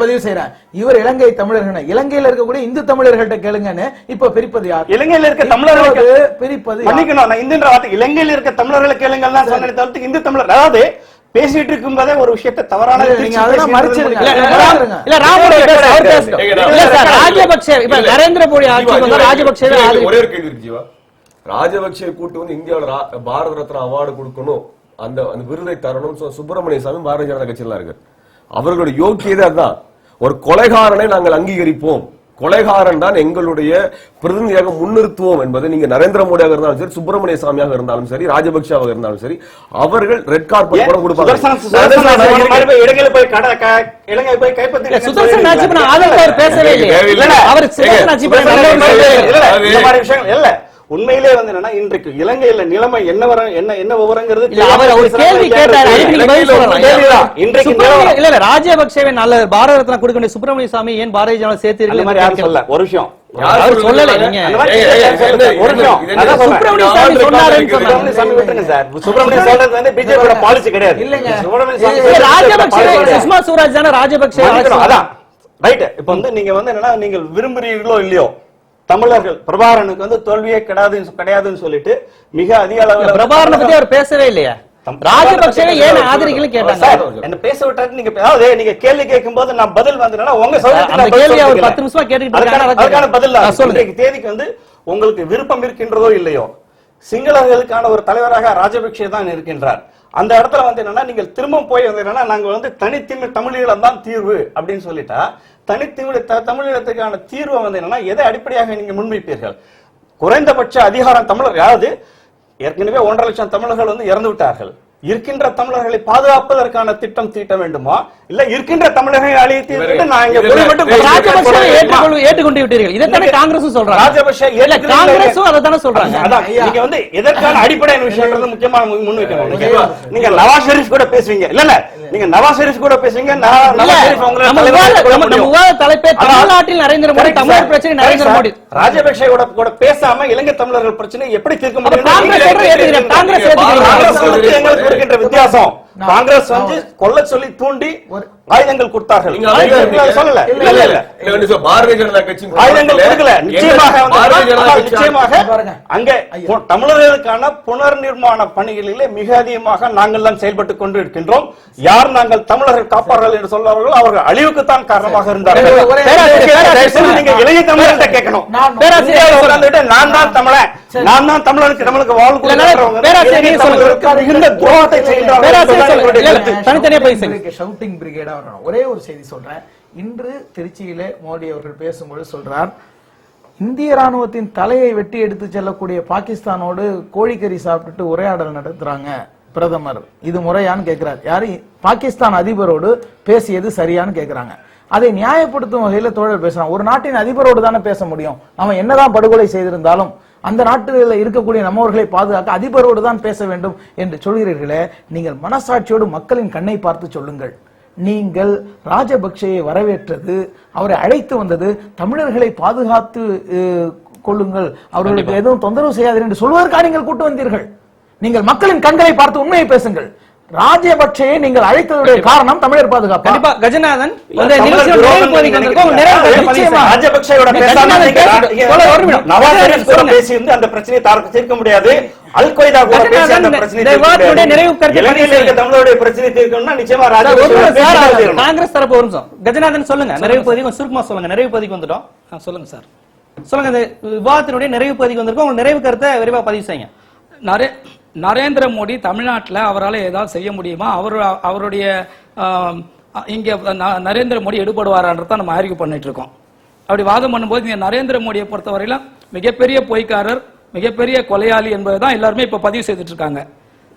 பதிவு செய்யறேன். இவர் இலங்கை தமிழர்கள், இலங்கையில இருக்கக்கூடிய இந்து தமிழர்கள்ட்ட கேளுங்கன்னு இப்ப பிரிப்பது யார்? இலங்கையில இருக்க தமிழர்களுக்கு பிரிப்பது மன்னிக்கணும், நான் இந்துன்ற வார்த்தை இலங்கையில இருக்க தமிழர்களை கேளுங்க தான் சொன்னேன் தவிர்த்து இந்து தமிழர். அதாவது பேசிட்டு இருக்கும் போதே ஒரு விஷயத்தை தவறான நரேந்திர மோடி ஒரே ஒரு கேள்வி இருக்கு ஜீவா. ராஜபக்சே கூட்டு வந்து இந்தியாவில் பாரத ரத்னா அவார்டு கொடுக்கணும், அந்த விருதை தரணும் சுப்பிரமணிய சாமி பாரதிய ஜனதா கட்சியில இருக்கு. அவர்களுடைய யோக்கியதை அதுதான். ஒரு கொலைகாரனை நாங்கள் அங்கீகரிப்போம், கொலைகாரன் தான் எங்களுடைய பிரதிநிதியாக முன்னிறுத்துவோம் என்பதை நீங்க நரேந்திர மோடியாக இருந்தாலும் சரி, சுப்பிரமணிய சாமியாக இருந்தாலும் சரி, ராஜபக்சேவாக இருந்தாலும் சரி, அவர்கள் ரெட் கார்பெட் கூட கொடுப்பாங்க. உண்மையிலே வந்து என்னன்னா இன்றைக்கு இலங்கையில நிலைமை என்ன விவரங்கிறது ராஜபக்சேவை நல்ல பாரத ரத்னா கொடுக்க வேண்டிய சுப்பிரமணிய சாமி ஏன் பாரதிய ஜனதா சேர்த்து ஒரு விஷயம் பாலிசி கிடையாது. சுஷ்மா ஸ்வராஜ் தானே ராஜபக்சே. இப்ப வந்து நீங்க வந்து என்னன்னா நீங்கள் விரும்புறீர்களோ இல்லையோ தமிழர்கள் பிரபாகரனுக்கு வந்து தோல்வியே கிடையாதுன்னு சொல்லிட்டு மிக அதிக அளவில் பிரபாகரனை பத்தி அவர் பேசவே இல்லையா? ராஜபக்சேவை ஏன் ஆதரிக்கல கேட்டாங்க. என்ன பேச விட்டாரு. நீங்க கேள்வி கேட்கும் போது நான் பதில் வந்து உங்க கேள்வி அவர் 10 நிமிஷமா கேட்டுக்கிட்டு இருக்காங்க. அதுக்கான பதில் இன்றைக்கு தேதிக்கு வந்து உங்களுக்கு விருப்பம் இருக்கின்றதோ இல்லையோ சிங்களர்களுக்கான ஒரு தலைவராக ராஜபக்சே தான் இருக்கின்றார். அந்த இடத்துல வந்து என்னன்னா நீங்கள் திரும்ப போய் வந்து என்னன்னா நாங்க வந்து தமிழீழம் தான் தீர்வு அப்படின்னு சொல்லிட்டா தமிழீழத்துக்கான தீர்வை வந்து என்னன்னா எதை அடிப்படையாக நீங்க முன்வைப்பீர்கள்? குறைந்தபட்ச அதிகாரம் தமிழர், அதாவது ஏற்கனவே 1.5 லட்சம் தமிழர்கள் வந்து இறந்து விட்டார்கள். இருக்கின்ற தமிழர்களை பாதுகாப்பதற்கான திட்டம் தீட்ட வேண்டுமா, இல்ல இருக்கின்ற தமிழர்களை அழித்து ஏற்றுக்கொண்டு விட்டீர்கள்? இதைத்தானே காங்கிரஸும் சொல்றாங்க. ராஜபக்சே காங்கிரஸும் அதை தானே சொல்றாங்க. நீங்க வந்து எதற்கான அடிப்படையான விஷயங்கிறது முக்கியமா முன்வைக்கணும். நீங்க நவாஸ் ஷெரீப் கூட பேசுவீங்க இல்ல நீங்க நவாஸ் ஷெரீப் கூட பேசுவீங்க. தலைப்பே தமிழ்நாட்டில் நரேந்திர மோடி தமிழர் பிரச்சனை நரேந்திர மோடி ராஜபக்சே கூட பேசாம இலங்கை தமிழர்கள் பிரச்சனை எப்படி தீர்க்க முடியும்? காங்கிரஸ் இருக்கின்ற வித்தியாசம் காங்கிரஸ் வந்து கொல்ல சொல்லி தூண்டி ஆயுதங்கள் கொடுத்தார்கள். நீங்க அதை சொல்லல. இல்ல இல்ல இல்ல இல்ல பாரதிய ஜனதா கட்சி ஆயுதங்கள் கொடுக்கல. நிச்சயமாக அங்கே தமிழர்களுக்கான புனர் நிர்மாண பணிகளிலே மிக அதிகமாக நாங்கள் தான் செயல்பட்டு கொண்டு இருக்கின்றோம். யார் நாங்கள் தமிழர்கள் காப்பார்கள் என்று சொல்வார்களோ அவர்கள் அழிவுக்குத்தான் காரணமாக இருந்தார்கள். நீங்க இளைய தமிழர்கிட்ட கேட்கணும். நான் தான் தமிழன், நான் தான் தமிழனுக்கு நம்மளுக்கு வாழ்க்கை ஒரே ஒரு செய்தி சொல்றேன். இன்று திருச்சியில மோடி அவர்கள் பேசும்போது சொல்றார், இந்திய ராணுவத்தின் தலையை வெட்டி எடுத்து செல்லக்கூடிய பாகிஸ்தானோடு கோழிக்கறி சாப்பிட்டுட்டு உரையாடல் நடத்துறாங்க பிரதமர், இது முறையான்னு கேட்கிறார். யாரு? பாகிஸ்தான் அதிபரோடு பேசியது சரியான்னு கேட்கிறாங்க. அதை நியாயப்படுத்தும் வகையில தோழர் பேசுறான். ஒரு நாட்டின் அதிபரோடு தானே பேச முடியும். அவன் என்னதான் படுகொலை செய்திருந்தாலும் அந்த நாட்டில் இருக்கக்கூடிய நம்மவர்களை பாதுகாக்க அதிபரோடு தான் பேச வேண்டும் என்று சொல்கிறீர்களே, நீங்கள் மனசாட்சியோடு மக்களின் கண்ணை பார்த்து சொல்லுங்கள். நீங்கள் ராஜபக்சேயை வரவேற்றது, அவரை அழைத்து வந்தது தமிழர்களை பாதுகாத்து கொள்ளுங்கள், அவர்களுக்கு எதுவும் தொந்தரவு செய்யாதீர்கள் என்று சொல்வதற்காக நீங்கள் கூட்டு வந்தீர்கள். நீங்கள் மக்களின் கண்களை பார்த்து உண்மையை பேசுங்கள். ராஜபக்சேயை நீங்கள் அழைத்ததுடைய காரணம் தமிழர் பாதுகாப்பு. கண்டிப்பா கஜநாதன் அந்த பிரச்சனையை தீர்க்க முடியாது. அல் கொய்தா கூட பேசி அந்த பிரச்சனையை தமிழருடைய பிரச்சனை தீர்க்கணும்னா நிச்சயமா காங்கிரஸ் தரப்பு ஒரு நிமிஷம். கஜநாதன் சொல்லுங்க, நிறைவு பகுதிக்கு சுருக்கமா சொல்லுங்க. நிறைவு பகுதிக்கு வந்துட்டோம். சொல்லுங்க சார், சொல்லுங்க. இந்த விவாதத்தினுடைய நிறைவு பகுதிக்கு வந்திருக்கோம். உங்க நிறைவு கருத்தை விரைவா பதிவு செய்யுங்க. நரேந்திர மோடி தமிழ்நாட்டில் அவரால் ஏதாவது செய்ய முடியுமா? அவருடைய இங்கே நரேந்திர மோடி எடுபடுவாரான்றதான் நம்ம ஆய்வு பண்ணிட்டு இருக்கோம். அப்படி வாதம் பண்ணும்போது இங்கே நரேந்திர மோடியை பொறுத்தவரையிலும் மிகப்பெரிய பொய்க்காரர், மிகப்பெரிய கொலையாளி என்பதை தான் எல்லாருமே இப்போ பதிவு செய்துட்டு இருக்காங்க.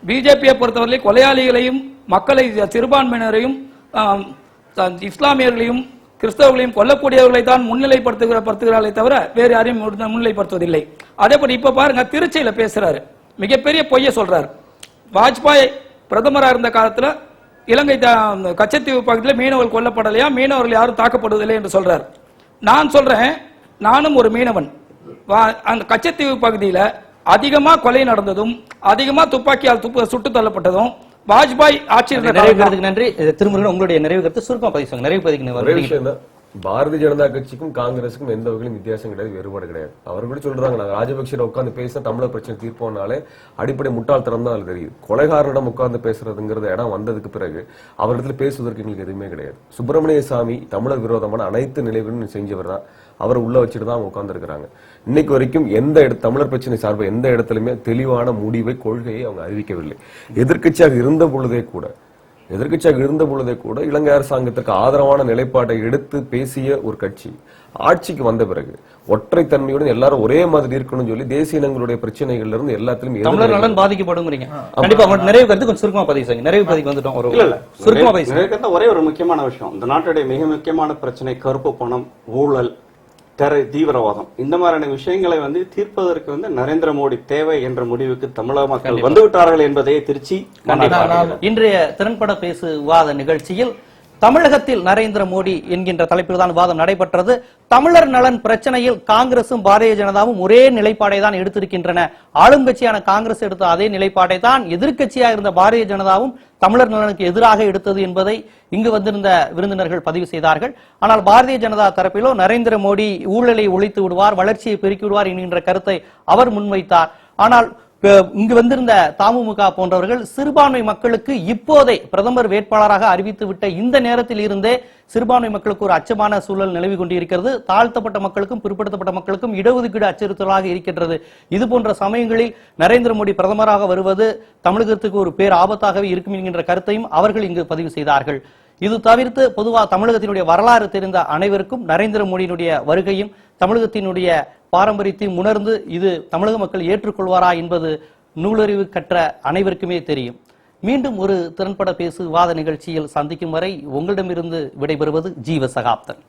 பிஜேபியை பொறுத்தவரையிலும் கொலையாளிகளையும் மக்களை சிறுபான்மையினரையும் இஸ்லாமியர்களையும் கிறிஸ்தவர்களையும் கொல்லக்கூடியவர்களை தான் முன்னிலைப்படுத்துகிறார்களே தவிர வேறு யாரையும் முன்னிலைப்படுத்துவதில்லை. அதேபடி இப்ப பாருங்க, திருச்சியில பேசுறாரு, மிகப்பெரிய பொய்ய சொல்றாரு. வாஜ்பாய் பிரதமராக இருந்த காலத்துல இலங்கை கச்சத்தீவு பகுதியில் மீனவர்கள் கொல்லப்படலையா, மீனவர்கள் யாரும் தாக்கப்படுவதில்லை என்று சொல்றார். நான் சொல்றேன், நானும் ஒரு மீனவன். அந்த கச்சத்தீவு பகுதியில அதிகமா கொலை நடந்ததும் அதிகமா துப்பாக்கியால் சுட்டு தள்ளப்பட்டதும் வாஜ்பாய் ஆட்சியில். நன்றி. திருமுருகன், உங்களுடைய நிறைவு கருத்து சுருக்கமா பதிவு சொல்லுங்க. நிறைவு பதிவு. பாரதிய ஜனதா கட்சிக்கும் காங்கிரஸுக்கும் எந்த வகையிலும் வித்தியாசம் கிடையாது, வேறுபாடு கிடையாது. அவர்கள் கூட சொல்றாங்க, நாங்க ராஜபக்சே உட்கார்ந்து பேச தமிழர் பிரச்சனை தீர்ப்போம்னாலே அடிப்படை முட்டாள்தனம் தான் அது தெரியுது. கொலைகாரனிடம் உட்கார்ந்து பேசுறதுங்கிறது இடம் வந்ததுக்கு பிறகு அவரிடத்துல பேசுவதற்கு எங்களுக்கு எதுவுமே கிடையாது. சுப்பிரமணிய சாமி தமிழர் விரோதமான அனைத்து நிலைகளும் செஞ்சவர் தான். அவரை உள்ள வச்சுட்டு தான் அவங்க உட்கார்ந்து இருக்கிறாங்க. இன்னைக்கு வரைக்கும் தமிழர் பிரச்சனை சார்பு எந்த இடத்துலயுமே தெளிவான முடிவை, கொள்கையை அவங்க அறிவிக்கவில்லை. எதிர்க்கட்சியாக இருந்த பொழுதே கூட இலங்கை அரசாங்கத்திற்கு ஆதரவான நிலைப்பாட்டை எடுத்து பேசிய ஒரு கட்சி ஆட்சிக்கு வந்த பிறகு ஒற்றை தன்மையுடன் எல்லாரும் ஒரே மாதிரி இருக்கணும்னு சொல்லி தேசிய இனங்களுடைய பிரச்சனைகள்ல இருந்து எல்லாத்திலும் தமிழர் நலன் பாதிக்கப்படும். கண்டிப்பா நிறைவு கருத்து கொஞ்சம் சுருக்கமா பதிவு செய்யுங்க. நிறைவு பதிவு வந்துட்டோம். ஒரே ஒரு முக்கியமான விஷயம், இந்த நாட்டுடைய மிக முக்கியமான பிரச்சனை கருப்பு பணம், ஊழல், தீவிரவாதம், இந்த மாதிரியான விஷயங்களை தீர்ப்பதற்கு நரேந்திர மோடி தேவை என்ற முடிவுக்கு தமிழக மக்கள் வந்துவிட்டார்கள் என்பதை திருச்சி. இன்றைய திறன்பட பேசு விவாத நிகழ்ச்சியில் தமிழகத்தில் நரேந்திர மோடி என்கின்ற தலைப்பில் தான் விவாதம் நடைபெற்றது. தமிழர் நலன் பிரச்சனையில் காங்கிரசும் பாரதிய ஜனதாவும் ஒரே நிலைப்பாடை தான் எடுத்திருக்கின்றன. ஆளும் கட்சியான காங்கிரஸ் எடுத்த அதே நிலைப்பாடை தான் எதிர்கட்சியாக இருந்த பாரதிய ஜனதாவும் தமிழர் நலனுக்கு எதிராக எடுத்தது என்பதை இங்கு வந்திருந்த விருந்தினர்கள் பதிவு செய்தார்கள். ஆனால் பாரதிய ஜனதா தரப்பிலோ நரேந்திர மோடி ஊழலை ஒழித்து விடுவார், வளர்ச்சியை பெருக்கி விடுவார் என்கின்ற கருத்தை அவர் முன்வைத்தார். ஆனால் இங்கு வந்திருந்த தமுமுக போன்றவர்கள் சிறுபான்மை மக்களுக்கு இப்போதே பிரதமர் வேட்பாளராக அறிவித்து விட்ட இந்த நேரத்தில் இருந்தே சிறுபான்மை மக்களுக்கு ஒரு அச்சமான சூழல் நிலவி கொண்டிருக்கிறது. தாழ்த்தப்பட்ட மக்களுக்கும் பிற்படுத்தப்பட்ட மக்களுக்கும் இடஒதுக்கீடு அச்சுறுத்தலாக இருக்கின்றது. இது போன்ற சமயங்களில் நரேந்திர மோடி பிரதமராக வருவது தமிழகத்துக்கு ஒரு பேர் ஆபத்தாகவே இருக்கும் என்கின்ற கருத்தையும் அவர்கள் இங்கு பதிவு செய்தார்கள். இது தவிர்த்து பொதுவாக தமிழகத்தினுடைய வரலாறு தெரிந்த அனைவருக்கும் நரேந்திர மோடியினுடைய வருகையும் தமிழகத்தினுடைய பாரம்பரியத்தையும் உணர்ந்து இது தமிழக மக்கள் ஏற்றுக்கொள்வாரா என்பது நூலறிவு கற்ற அனைவருக்குமே தெரியும். மீண்டும் ஒரு திறன்பட பேசு விவாத நிகழ்ச்சியில் சந்திக்கும் வரை உங்களிடமிருந்து விடைபெறுவது ஜீவ சகாப்தன்.